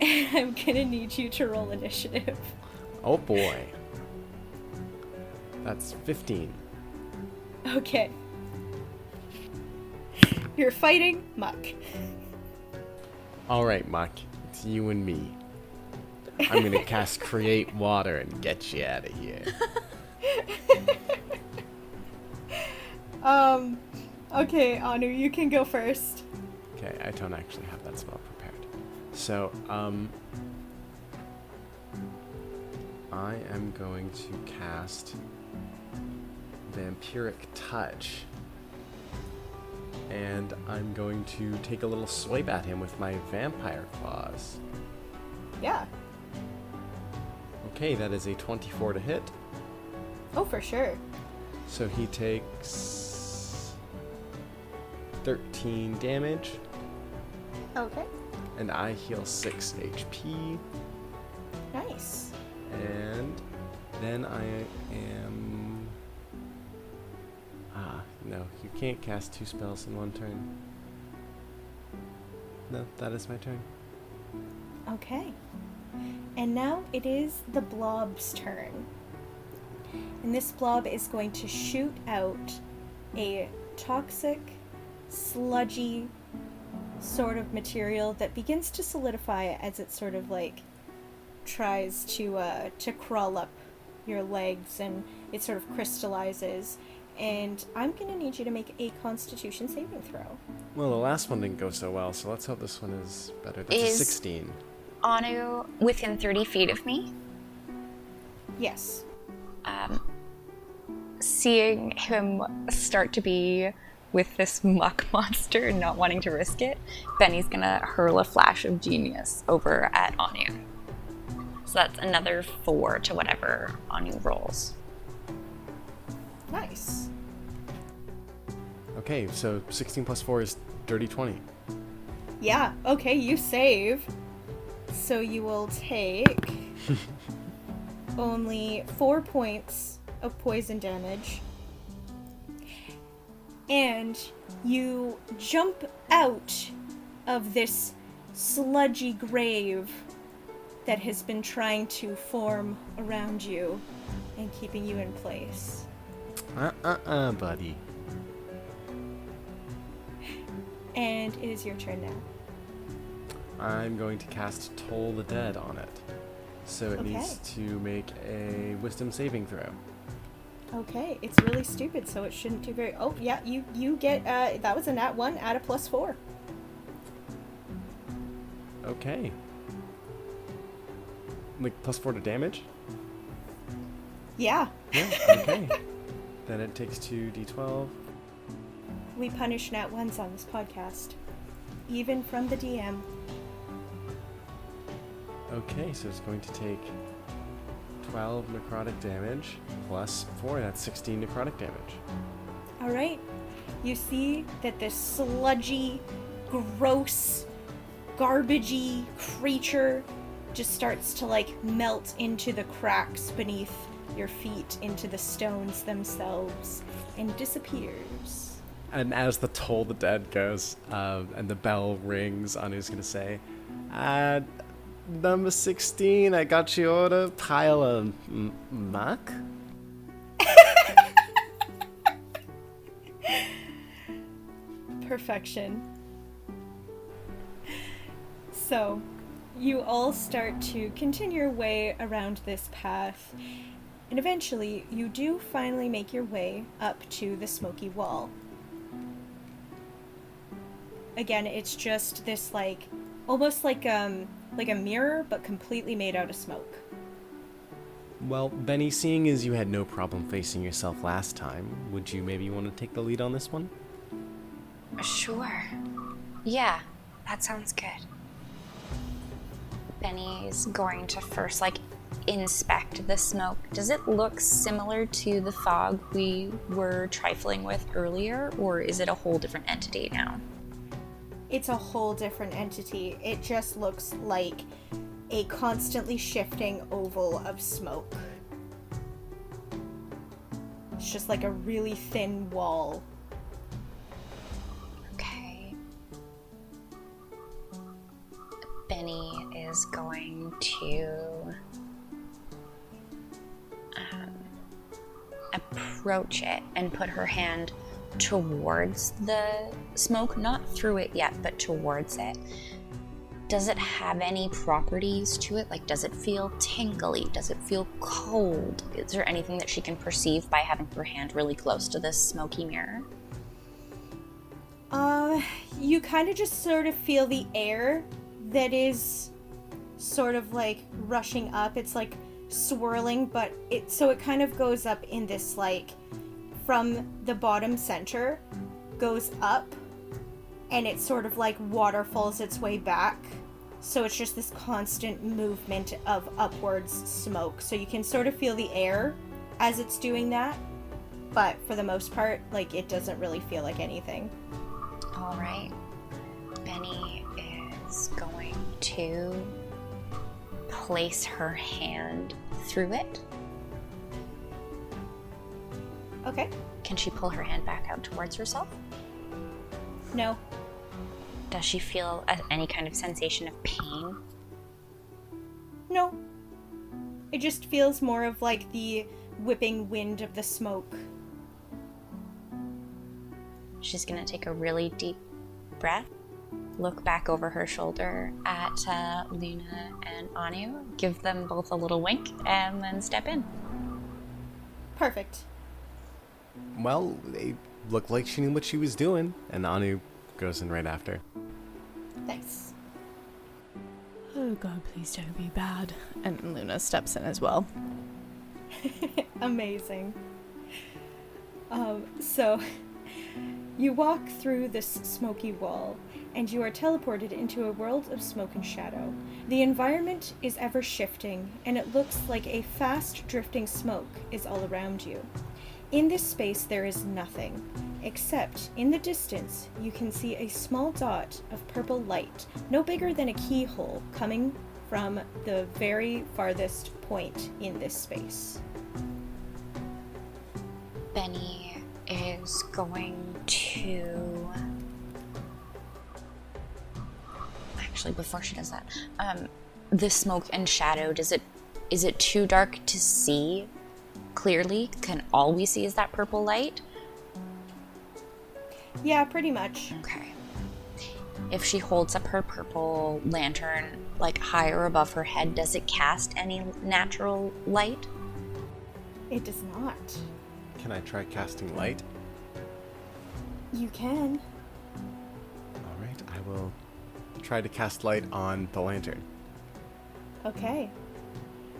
And I'm gonna need you to roll initiative. Oh boy. That's 15. Okay. You're fighting Muck. Alright, Muck. It's you and me. I'm gonna cast Create Water and get you out of here. Okay, Anu, you can go first. Okay, I don't actually have that spell prepared. So, I am going to cast Vampiric Touch. And I'm going to take a little swipe at him with my Vampire Claws. Yeah. Okay, that is a 24 to hit. Oh, for sure. So he takes 13 damage, Okay. and I heal 6 HP. Nice. And then I am... no, you can't cast 2 spells in one turn. No, that is my turn. Okay. And now it is the blob's turn. And this blob is going to shoot out a toxic, sludgy sort of material that begins to solidify as it sort of like tries to crawl up your legs, and it sort of crystallizes. And I'm going to need you to make a Constitution saving throw. Well, the last one didn't go so well, so let's hope this one is better. That's a 16. Anu within 30 feet of me? Yes. Seeing him start to be with this muck monster and not wanting to risk it, Benny's gonna hurl a flash of genius over at Anu. So that's another 4 to whatever Anu rolls. Nice. Okay, so 16 plus 4 is dirty 20. Yeah, okay, you save. So you will take only 4 points of poison damage. And you jump out of this sludgy grave that has been trying to form around you and keeping you in place. Buddy. And it is your turn now. I'm going to cast Toll the Dead on it. So it needs to make a Wisdom saving throw. Okay, it's really stupid, so it shouldn't do very... Oh, yeah, you get... that was a nat 1, add a +4. Okay. Like, +4 to damage? Yeah. Yeah, okay. Then it takes 2d12. We punish nat 1s on this podcast. Even from the DM. Okay, so it's going to take 12 necrotic damage plus 4. That's 16 necrotic damage. All right. You see that this sludgy, gross, garbagey creature just starts to like melt into the cracks beneath your feet, into the stones themselves, and disappears. And as the Toll the Dead goes, and the bell rings, Anu's gonna say, number 16, I got your order, pile of muck? Perfection. So, you all start to continue your way around this path, and eventually you do finally make your way up to the smoky wall. Again, it's just this like, almost like a mirror, but completely made out of smoke. Well, Benny, seeing as you had no problem facing yourself last time, would you maybe want to take the lead on this one? Sure. Yeah, that sounds good. Benny's going to first, inspect the smoke. Does it look similar to the fog we were trifling with earlier, or is it a whole different entity now? It's a whole different entity. It just looks like a constantly shifting oval of smoke. It's just like a really thin wall. Okay. Benny is going to approach it and put her hand towards the smoke, not through it yet, but towards it. Does it have any properties to it? Like, does it feel tingly? Does it feel cold? Is there anything that she can perceive by having her hand really close to this smoky mirror? You kind of just sort of feel the air that is sort of like rushing up. It's like swirling, but it kind of goes up in this like from the bottom center, goes up, and it sort of like waterfalls its way back. So it's just this constant movement of upwards smoke. So you can sort of feel the air as it's doing that, but for the most part, like, it doesn't really feel like anything. All right. Benny is going to place her hand through it. Okay. Can she pull her hand back out towards herself? No. Does she feel any kind of sensation of pain? No. It just feels more of like the whipping wind of the smoke. She's gonna take a really deep breath, look back over her shoulder at Luna and Anu, give them both a little wink, and then step in. Perfect. Well, it looked like she knew what she was doing, and Anu goes in right after. Thanks. Oh god, please don't be bad. And Luna steps in as well. Amazing. So, you walk through this smoky wall, and you are teleported into a world of smoke and shadow. The environment is ever shifting, and it looks like a fast drifting smoke is all around you. In this space there is nothing, except in the distance you can see a small dot of purple light, no bigger than a keyhole, coming from the very farthest point in this space. Benny is going to... Actually, before she does that, the smoke and shadow, is it too dark to see clearly? Can all we see is that purple light? Yeah, pretty much. Okay. If she holds up her purple lantern, like higher above her head, does it cast any natural light? It does not. Can I try casting light? You can. Alright, I will try to cast light on the lantern. Okay.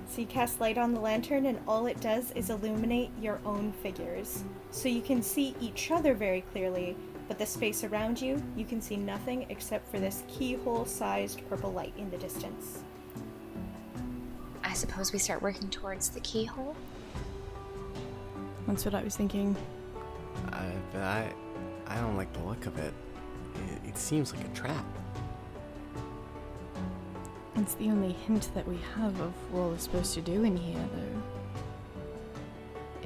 So you cast light on the lantern, and all it does is illuminate your own figures. So you can see each other very clearly, but the space around you, you can see nothing except for this keyhole-sized purple light in the distance. suppose we start working towards the keyhole? That's what I was thinking. But I don't like the look of it. It seems like a trap. It's the only hint that we have of what we're supposed to do in here, though.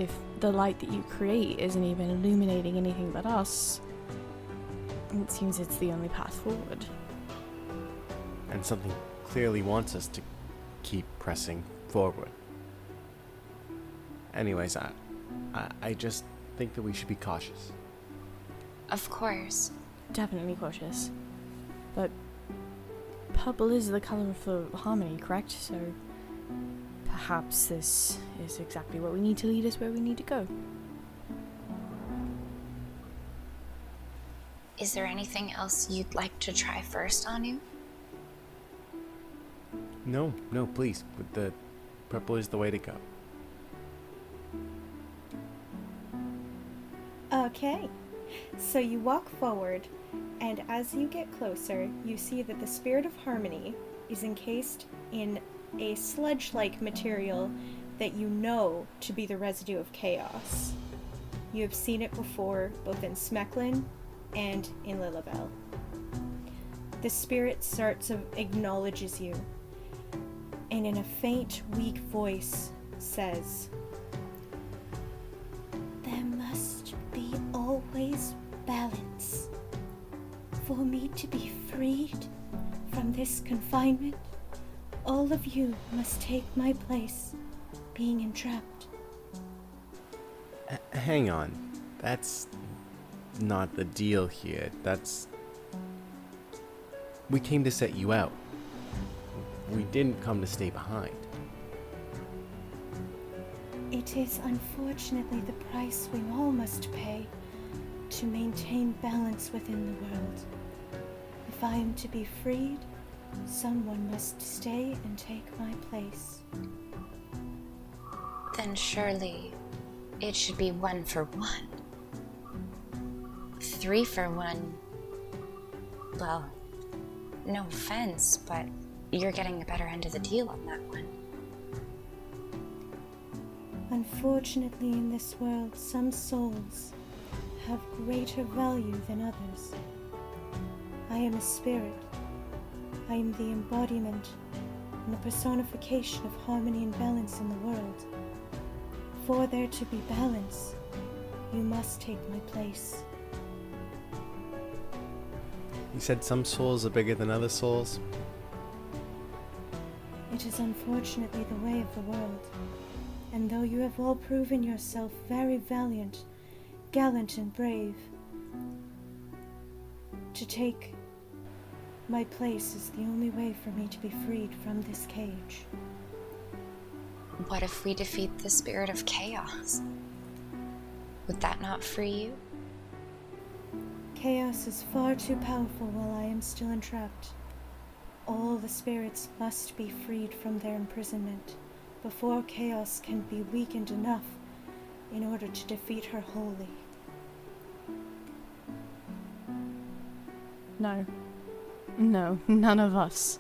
If the light that you create isn't even illuminating anything but us, it seems it's the only path forward. And something clearly wants us to keep pressing forward. Anyways, I just think that we should be cautious. Of course. Definitely cautious. But purple is the color of the harmony, correct? So perhaps this is exactly what we need to lead us where we need to go. Is there anything else you'd like to try first, Anu? No, please. The purple is the way to go. Okay, so you walk forward, and as you get closer, you see that the spirit of harmony is encased in a sludge-like material that you know to be the residue of chaos. You have seen it before, both in Smecklin and in Lilibel. The spirit acknowledges you, and in a faint, weak voice says, "There must be always balance. For me to be freed from this confinement, all of you must take my place, being entrapped." Hang on. That's not the deal here. We came to set you out. We didn't come to stay behind. It is unfortunately the price we all must pay to maintain balance within the world. If I am to be freed, someone must stay and take my place. Then surely it should be 1 for 1. 3 for 1. Well, no offense, but you're getting the better end of the deal on that one. Unfortunately, in this world, some souls have greater value than others. I am a spirit. I am the embodiment and the personification of harmony and balance in the world. For there to be balance, you must take my place. You said some souls are bigger than other souls? It is unfortunately the way of the world. And though you have all proven yourself very valiant, gallant and brave, to take my place is the only way for me to be freed from this cage. What if we defeat the spirit of chaos? Would that not free you? Chaos is far too powerful while I am still entrapped. All the spirits must be freed from their imprisonment before chaos can be weakened enough in order to defeat her wholly. No, none of us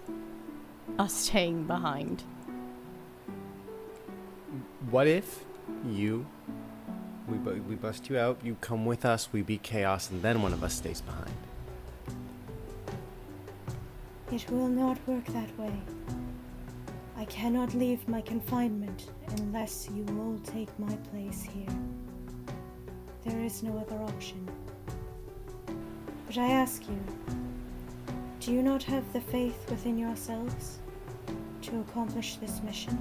are staying behind. What if we bust you out, you come with us, we beat chaos, and then one of us stays behind? It will not work that way. I cannot leave my confinement unless you all take my place here. There is no other option. But I ask you, do you not have the faith within yourselves to accomplish this mission?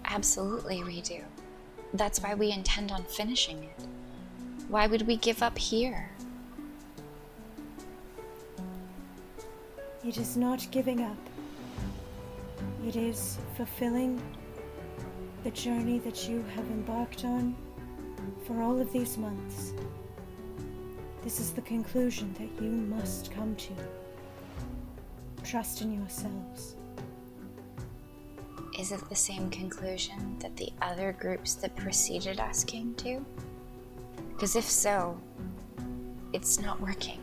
Absolutely we do. That's why we intend on finishing it. Why would we give up here? It is not giving up. It is fulfilling the journey that you have embarked on for all of these months. This is the conclusion that you must come to. Trust in yourselves. Is it the same conclusion that the other groups that preceded us came to? Because if so, it's not working.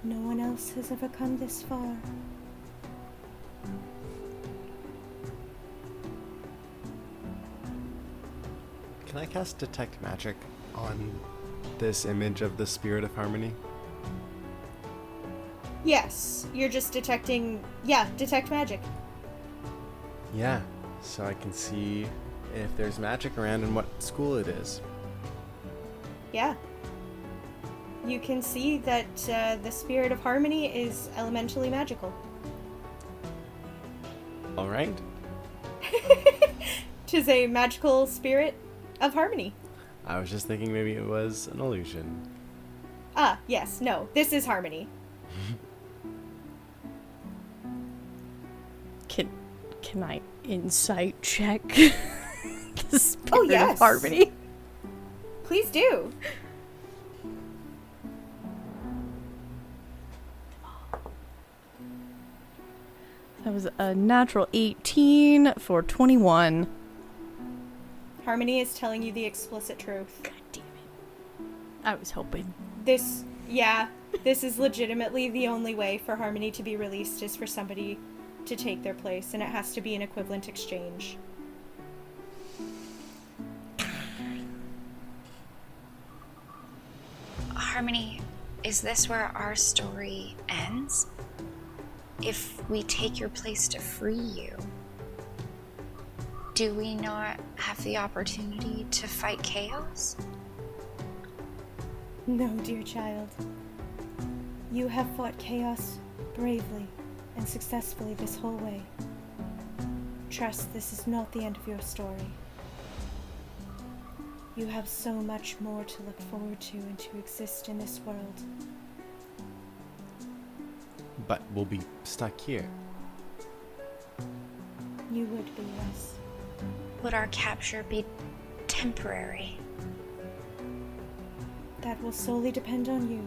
No one one else has ever come this far. Can I cast Detect Magic on this image of the Spirit of Harmony? Yes, you're just detecting... Yeah, detect magic. Yeah, so I can see if there's magic around and what school it is. Yeah. You can see that the Spirit of Harmony is elementally magical. Alright. 'Tis a magical spirit of harmony. I was just thinking maybe it was an illusion. Ah, yes, no, this is harmony. Can I insight check the Spirit yes. of Harmony? Please do. That was a natural 18 for 21. Harmony is telling you the explicit truth. God damn it. I was hoping. This is legitimately the only way for Harmony to be released is for somebody to take their place, and it has to be an equivalent exchange. Harmony, is this where our story ends? If we take your place to free you, do we not have the opportunity to fight chaos? No, dear child. You have fought chaos bravely and successfully this whole way. Trust this is not the end of your story. You have so much more to look forward to and to exist in this world. But we'll be stuck here. You would be, yes. Would our capture be temporary? That will solely depend on you.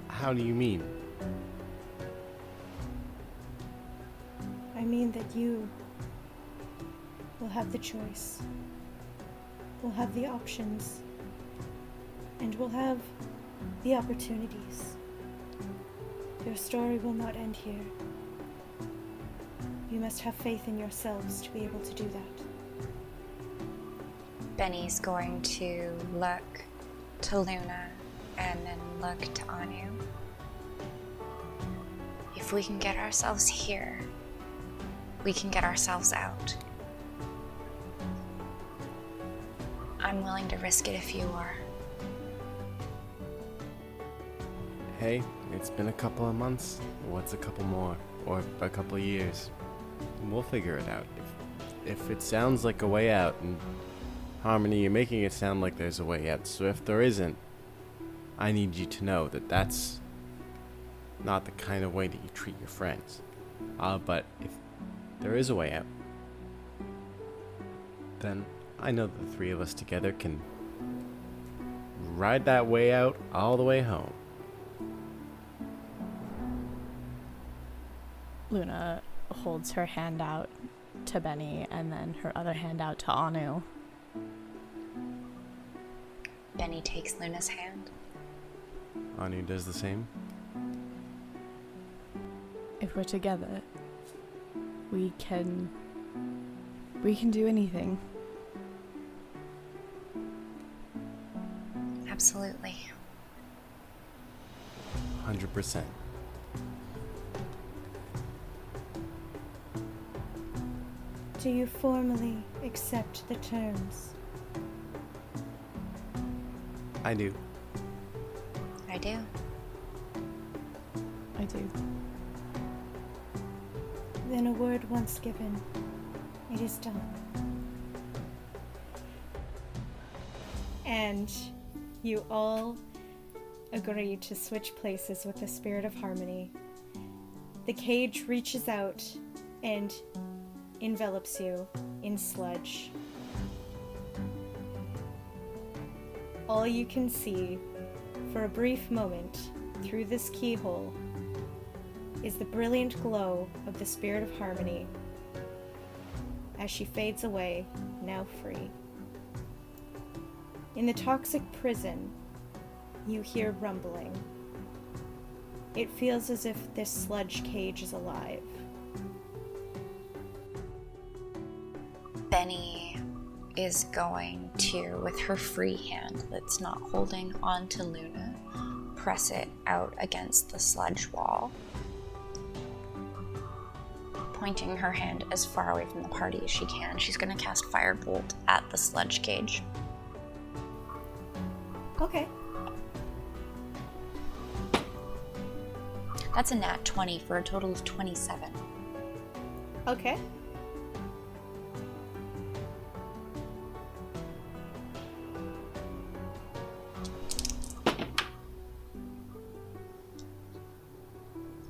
How do you mean? I mean that you will have the choice, will have the options, and will have the opportunities. Your story will not end here. You must have faith in yourselves to be able to do that. Benny's going to look to Luna and then look to Anu. If we can get ourselves here, we can get ourselves out. I'm willing to risk it if you are. Hey, it's been a couple of months. What's a couple more? Or a couple of years? We'll figure it out. If it sounds like a way out, and Harmony, you're making it sound like there's a way out, so if there isn't, I need you to know that that's not the kind of way that you treat your friends. But if there is a way out, then I know that the three of us together can ride that way out all the way home. Luna holds her hand out to Benny and then her other hand out to Anu. Benny takes Luna's hand. Anu does the same. If we're together, we can do anything. Absolutely. 100%. Do you formally accept the terms? I do. I do. I do. Then a word once given, it is done. And you all agree to switch places with the Spirit of Harmony. The cage reaches out and envelops you in sludge. All you can see for a brief moment through this keyhole is the brilliant glow of the Spirit of Harmony as she fades away, now free. In the toxic prison, you hear rumbling it feels as if this sludge cage is alive. Benny is going to, with her free hand that's not holding on to Luna, press it out against the sludge wall, pointing her hand as far away from the party as she can. She's going to cast Firebolt at the sludge cage. Okay. That's a nat 20 for a total of 27. Okay.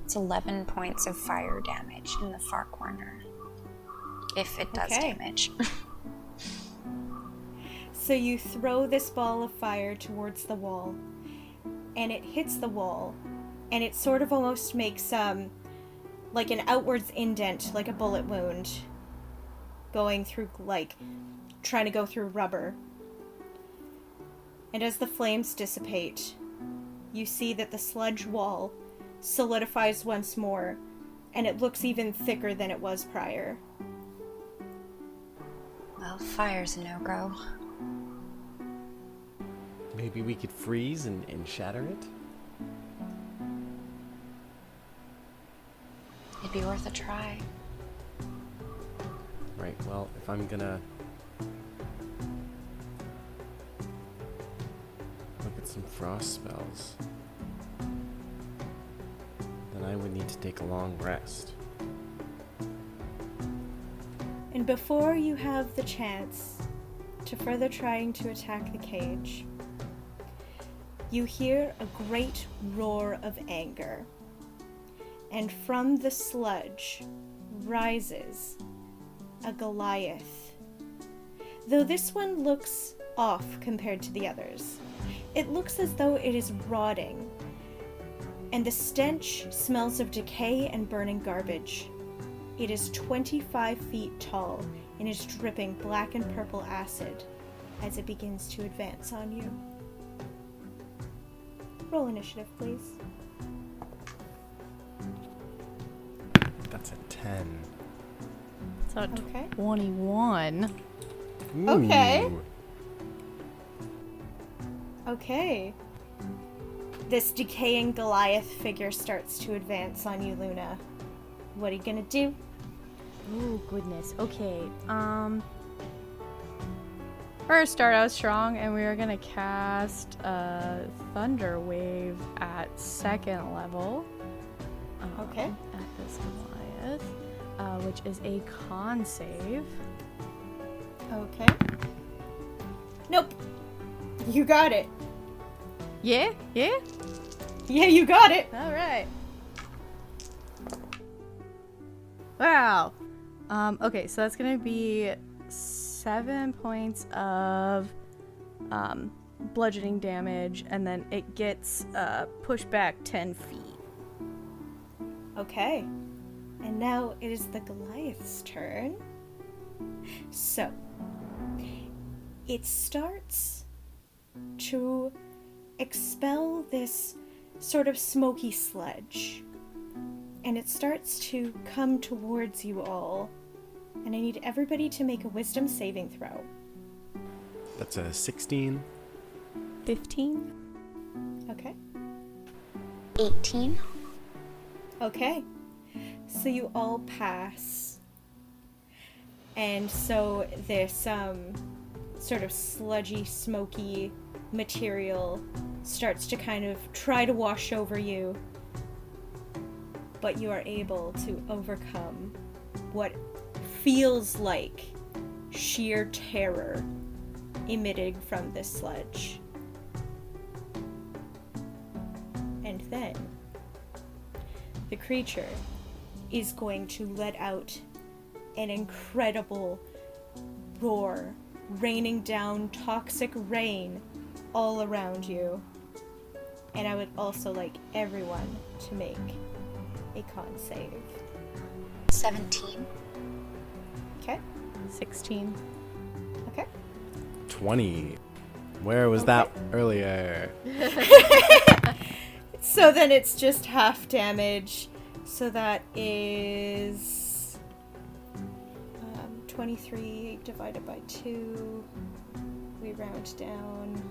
It's 11 points of fire damage in the far corner, if it does Okay. damage. So you throw this ball of fire towards the wall, and it hits the wall, and it sort of almost makes like an outwards indent, like a bullet wound, going through, like, trying to go through rubber. And as the flames dissipate, you see that the sludge wall solidifies once more, and it looks even thicker than it was prior. Well, fire's a no-go. Maybe we could freeze and shatter it? It'd be worth a try. Right, well, if I'm gonna look at some frost spells, then I would need to take a long rest. And before you have the chance to further trying to attack the cage, you hear a great roar of anger. And from the sludge rises a Goliath. Though this one looks off compared to the others. It looks as though it is rotting, and the stench smells of decay and burning garbage. It is 25 feet tall and is dripping black and purple acid as it begins to advance on you. Roll initiative, please. That's a 10. So Okay. 21. Okay. Ooh. Okay. This decaying Goliath figure starts to advance on you, Luna. What are you gonna do? Oh, goodness. Okay. First, start out strong, and we are going to cast a Thunder Wave at 2nd level. Okay. At this Goliath, which is a con save. Okay. Nope. You got it. Yeah? Yeah? Yeah, you got it. All right. Wow. Okay, so that's gonna be 7 points of bludgeoning damage, and then it gets pushed back 10 feet. Okay. And now it is the Goliath's turn. So, it starts to expel this sort of smoky sludge. And it starts to come towards you all. And I need everybody to make a wisdom saving throw. That's a 16. 15. Okay? 18. Okay. So you all pass. And so this sort of sludgy, smoky material starts to kind of try to wash over you. But you are able to overcome what feels like sheer terror emitting from this sludge. And then the creature is going to let out an incredible roar, raining down toxic rain all around you. And I would also like everyone to make a con save. 17. Okay? 16. Okay? 20. Where was that earlier? So then it's just half damage. So that is 23 divided by 2. We round down.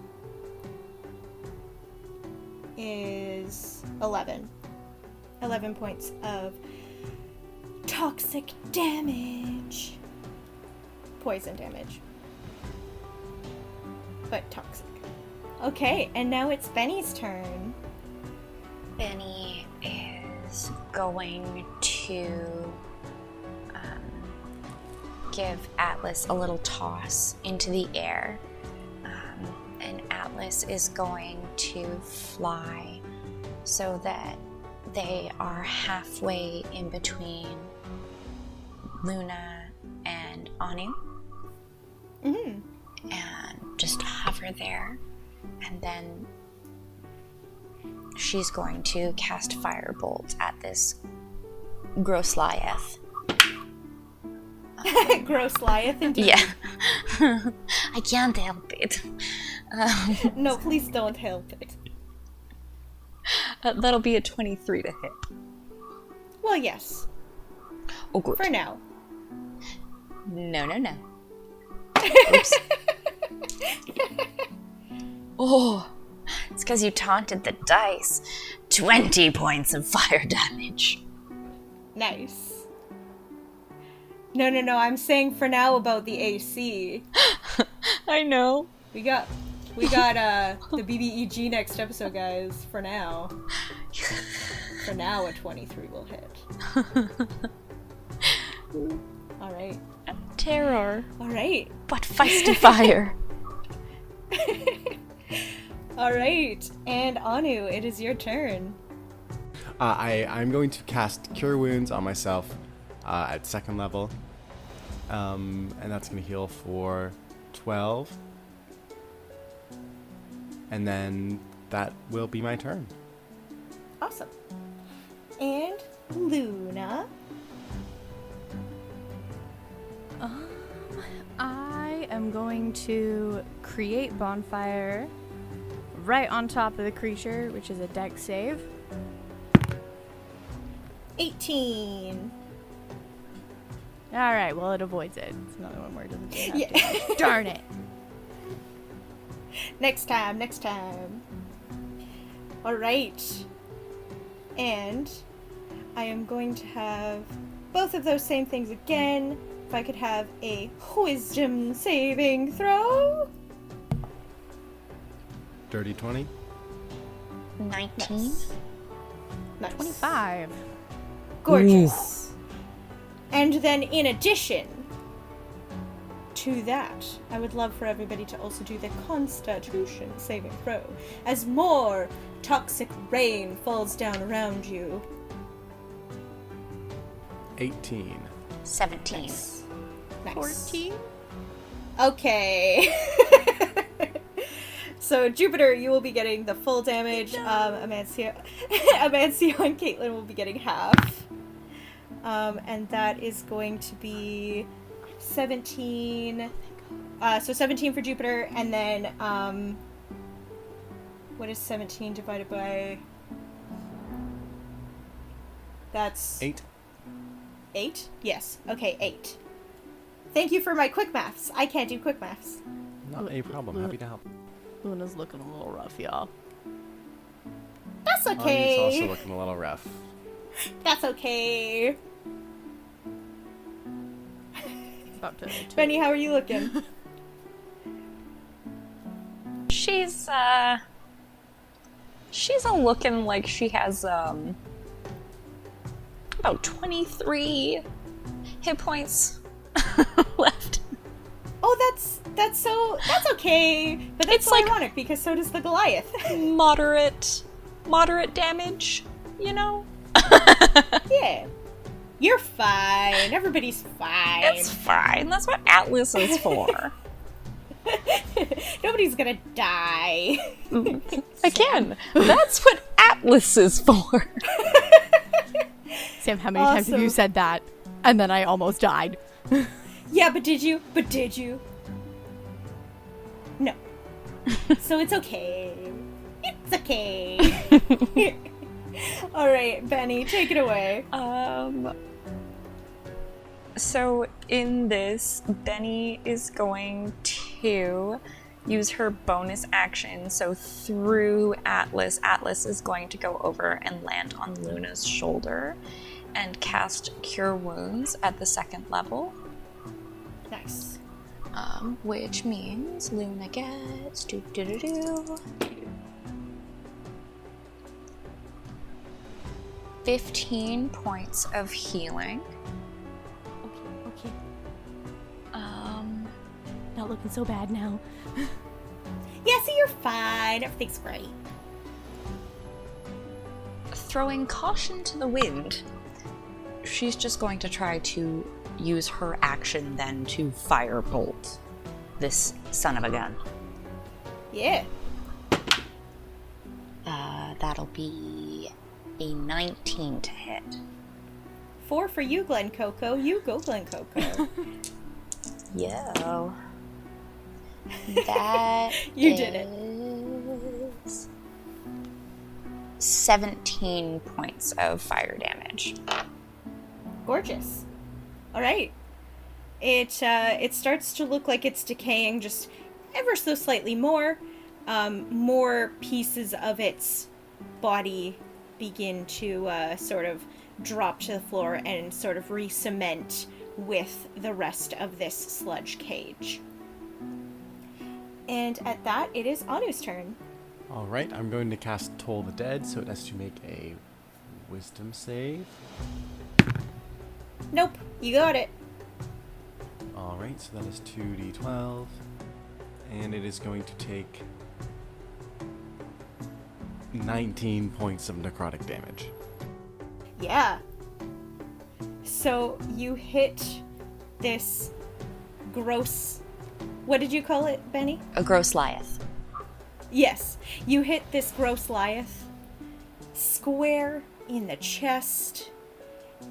Is 11. 11 points of toxic damage. Poison damage. But toxic. Okay, and now it's Benny's turn. Benny is going to give Atlas a little toss into the air. And Atlas is going to fly so that they are halfway in between Luna and Anu. Mm-hmm. And just hover there. And then she's going to cast Firebolt at this Grossliath. Grossliath, indeed. Yeah. I can't help it. No, please don't help it. That'll be a 23 to hit. Well, yes. Oh, good. For now. No. Oops. Oh, it's because you taunted the dice. 20 points of fire damage. Nice. No, I'm saying for now about the AC. I know. We got the BBEG next episode, guys, for now. For now, a 23 will hit. Alright. Terror. Alright. But feisty fire. Alright. And Anu, it is your turn. I'm going to cast Cure Wounds on myself at 2nd level. And that's going to heal for 12. And then that will be my turn. Awesome. And Luna. I am going to create bonfire right on top of the creature, which is a dex save. 18. Alright, well, it avoids it. It's another one where it doesn't have Yeah. to. Darn it. Next time. Alright. And I am going to have both of those same things again. If I could have a wisdom saving throw. Dirty 20. 19. Nice. 25. Gorgeous. And then in addition to that, I would love for everybody to also do the Constitution saving throw, as more toxic rain falls down around you. 18. 17. Nice. 14. Okay. So Jupiter, you will be getting the full damage. Amancio and Caitlin will be getting half. And that is going to be 17. So 17 for Jupiter, and then what is 17 divided by? That's 8. 8? Yes. Okay, 8. Thank you for my quick maths. I can't do quick maths. Not a problem. Happy to help. Luna's looking a little rough, y'all. That's Anu's okay. also looking a little rough. That's okay. About to Benny, how are you looking? She's looking like she has about 23 hit points left. Oh, that's okay. But that's It's so like- ironic because so does the Goliath. Moderate damage, you know? Yeah. You're fine. Everybody's fine. It's fine. That's what Atlas is for. Nobody's gonna die. Again, that's what Atlas is for. Sam, how many times have you Awesome. said that? And then I almost died. Yeah, but did you? No. So it's okay. It's okay. All right, Benny, take it away. So in this, Benny is going to use her bonus action. So through Atlas, Atlas is going to go over and land on Luna's shoulder and cast Cure Wounds at the 2nd level. Nice. Which means Luna gets 15 points of healing. Okay. Not looking so bad now. Yeah, see, you're fine. Everything's great. Throwing caution to the wind, she's just going to try to use her action then to firebolt this son of a gun. Yeah. That'll be a 19 to hit. 4 for you, Glen Coco. You go, Glen Coco. Yo. That You did it. is 17 points of fire damage. Gorgeous. All right. It starts to look like it's decaying just ever so slightly more. More pieces of its body begin to sort of drop to the floor and sort of re-cement with the rest of this sludge cage. And at that, it is Anu's turn. Alright, I'm going to cast Toll the Dead, so it has to make a wisdom save. Nope, you got it. Alright, so that is 2d12. And it is going to take 19 points of necrotic damage. Yeah. So you hit this gross... What did you call it, Benny? A gross Liath. Yes. You hit this gross Liath square in the chest,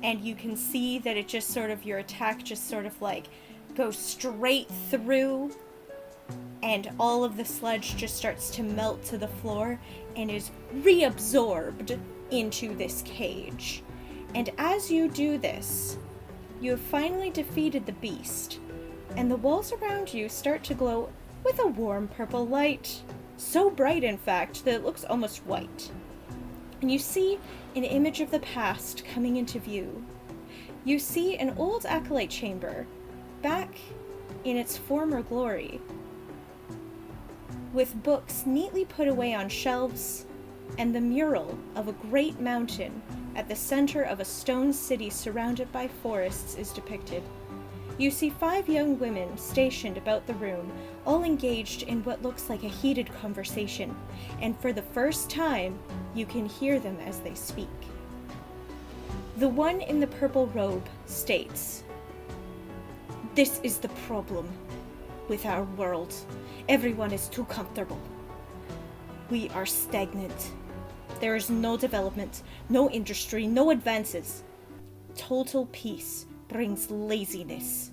and you can see that it just sort of, your attack just sort of like goes straight through, and all of the sludge just starts to melt to the floor and is reabsorbed into this cage. And as you do this, you have finally defeated the beast, and the walls around you start to glow with a warm purple light. So bright, in fact, that it looks almost white. And you see an image of the past coming into view. You see an old acolyte chamber, back in its former glory, with books neatly put away on shelves, and the mural of a great mountain at the center of a stone city surrounded by forests is depicted. You see 5 young women stationed about the room, all engaged in what looks like a heated conversation, and for the first time, you can hear them as they speak. The one in the purple robe states, "This is the problem with our world. Everyone is too comfortable. We are stagnant. There is no development, no industry, no advances. Total peace brings laziness.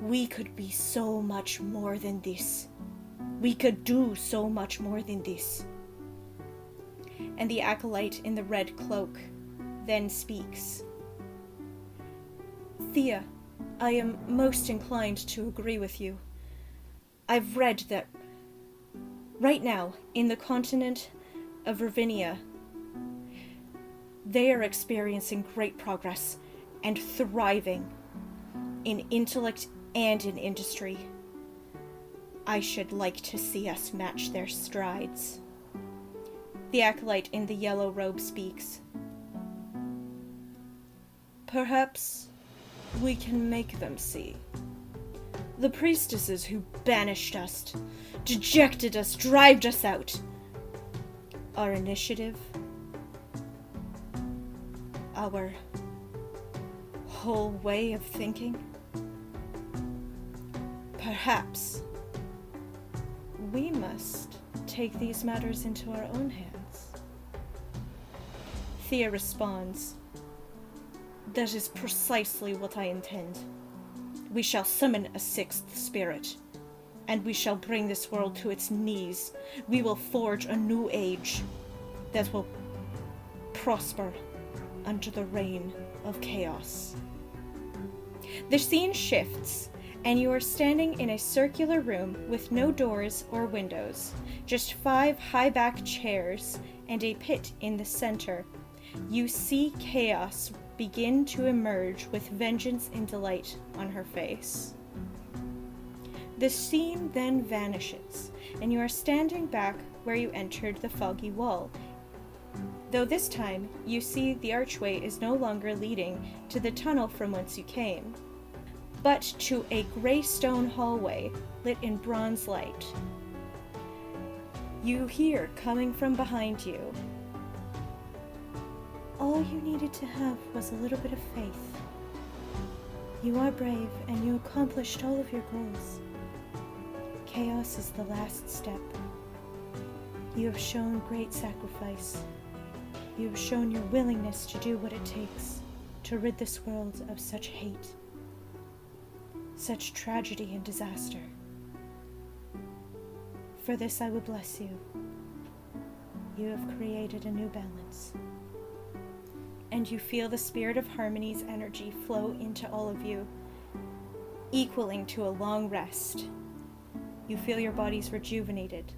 We could be so much more than this. We could do so much more than this." And the acolyte in the red cloak then speaks. "Thea, I am most inclined to agree with you. I've read that right now, in the continent of Ravinia, they are experiencing great progress and thriving in intellect and in industry. I should like to see us match their strides." The acolyte in the yellow robe speaks. "Perhaps we can make them see. The priestesses who banished us, dejected us, drived us out. Our initiative, our whole way of thinking. Perhaps we must take these matters into our own hands." Thea responds, "That is precisely what I intend. We shall summon a 6th spirit. and we shall bring this world to its knees. We will forge a new age that will prosper under the reign of chaos. The scene shifts, and you are standing in a circular room with no doors or windows, just 5 high-backed chairs and a pit in the center. You see chaos begin to emerge with vengeance and delight on her face. The scene then vanishes, and you are standing back where you entered the foggy wall. Though this time, you see the archway is no longer leading to the tunnel from whence you came, but to a gray stone hallway lit in bronze light. You hear coming from behind you, "All you needed to have was a little bit of faith. You are brave and you accomplished all of your goals. Chaos is the last step. You have shown great sacrifice. You have shown your willingness to do what it takes to rid this world of such hate, such tragedy and disaster. For this I will bless you. You have created a new balance." And you feel the spirit of harmony's energy flow into all of you, equaling to a long rest. You feel your bodies rejuvenated.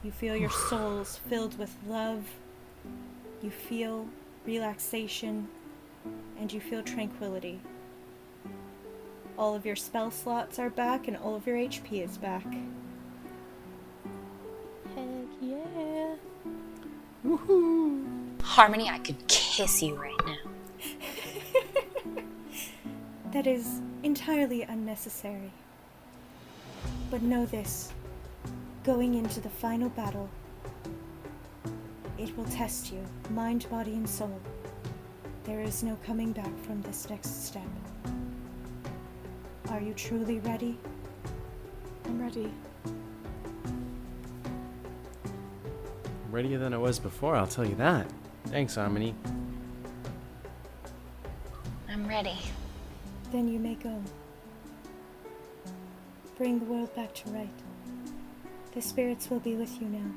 You feel your souls filled with love. You feel relaxation, and you feel tranquility. All of your spell slots are back, and all of your HP is back. Heck yeah. Woohoo! Harmony, I could kiss you right now. That is entirely unnecessary. But know this, going into the final battle, it will test you, mind, body, and soul. There is no coming back from this next step. Are you truly ready? I'm ready. Readier than I was before, I'll tell you that. Thanks, Harmony. I'm ready. Then you may go. Bring the world back to right. The spirits will be with you now.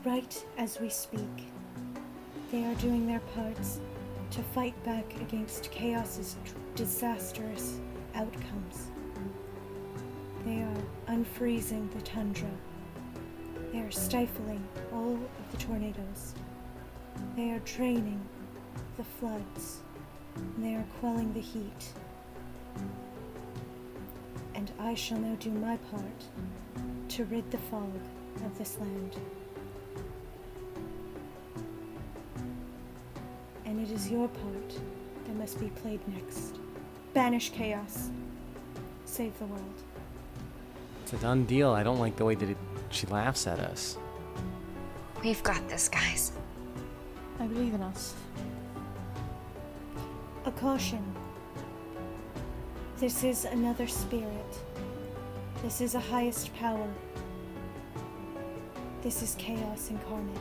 Right as we speak, they are doing their parts to fight back against chaos's disastrous outcomes. They are unfreezing the tundra. They are stifling all of the tornadoes. They are draining the floods. And they are quelling the heat. And I shall now do my part to rid the fog of this land. And it is your part that must be played next. Banish chaos. Save the world. It's a done deal. I don't like the way that she laughs at us. We've got this, guys. I believe in us. A caution. This is another spirit. This is a highest power. This is chaos incarnate.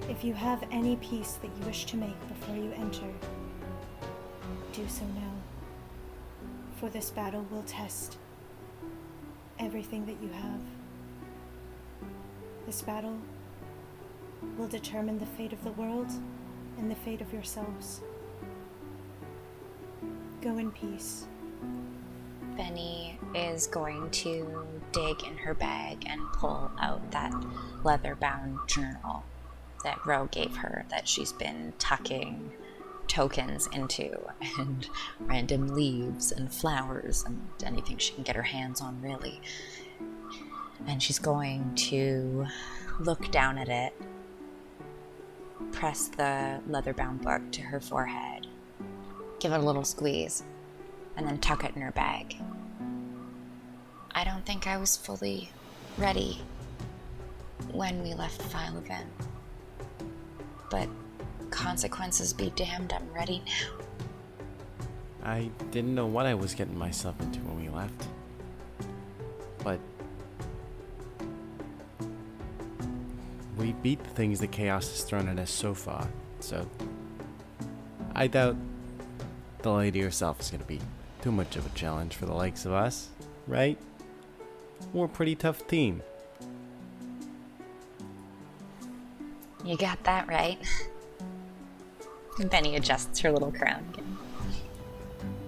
If you have any peace that you wish to make before you enter, do so now. For this battle will test everything that you have. This battle will determine the fate of the world and the fate of yourselves. Go in peace. Benny is going to dig in her bag and pull out that leather-bound journal that Ro gave her that she's been tucking tokens into, and random leaves and flowers and anything she can get her hands on, really. And she's going to look down at it, press the leather-bound book to her forehead, give it a little squeeze, and then tuck it in her bag. I don't think I was fully ready when we left File Event, but consequences be damned, I'm ready now. I didn't know what I was getting myself into when we left. But we beat the things that Chaos has thrown at us so far, so I doubt the lady herself is going to be too much of a challenge for the likes of us, right? We're a pretty tough team. You got that right. Benny adjusts her little crown again.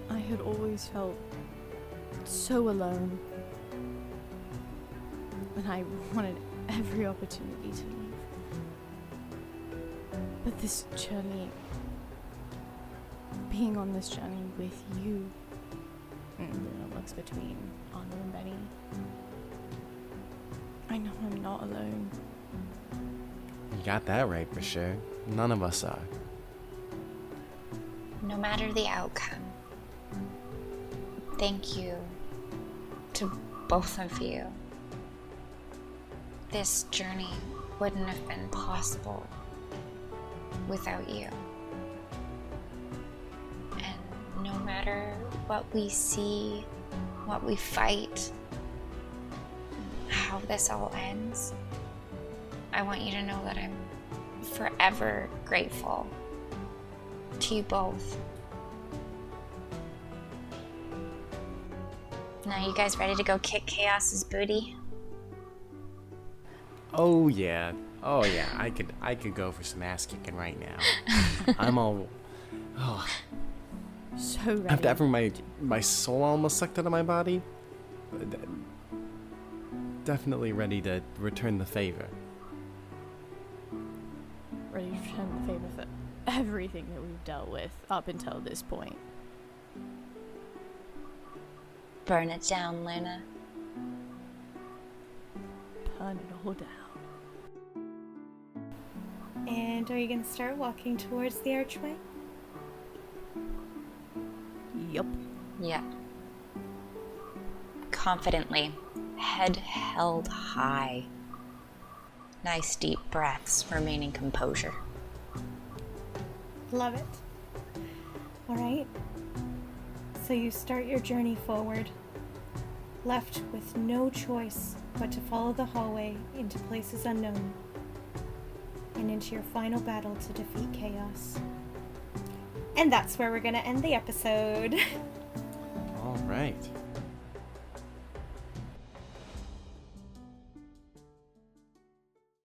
I had always felt so alone. And I wanted every opportunity to leave. But this journey, being on this journey with you, and Luna looks between Anu and Benny, I know I'm not alone. You got that right for sure. None of us are. No matter the outcome, thank you to both of you. This journey wouldn't have been possible without you. And no matter what we see, what we fight, how this all ends, I want you to know that I'm forever grateful to you both. Now you guys ready to go kick Chaos's booty? Oh yeah. I could go for some ass kicking right now. I'm all. Oh, So ready. after my soul almost sucked out of my body. Definitely ready to return the favor. Ready to return the favor for everything that we've dealt with up until this point. Burn it down, Luna. Burn it all down. And are you going to start walking towards the archway? Yup. Yeah. Confidently, head held high. Nice deep breaths, remaining composure. Love it. All right. So you start your journey forward, left with no choice but to follow the hallway into places unknown and into your final battle to defeat chaos. And that's where we're going to end the episode. All right.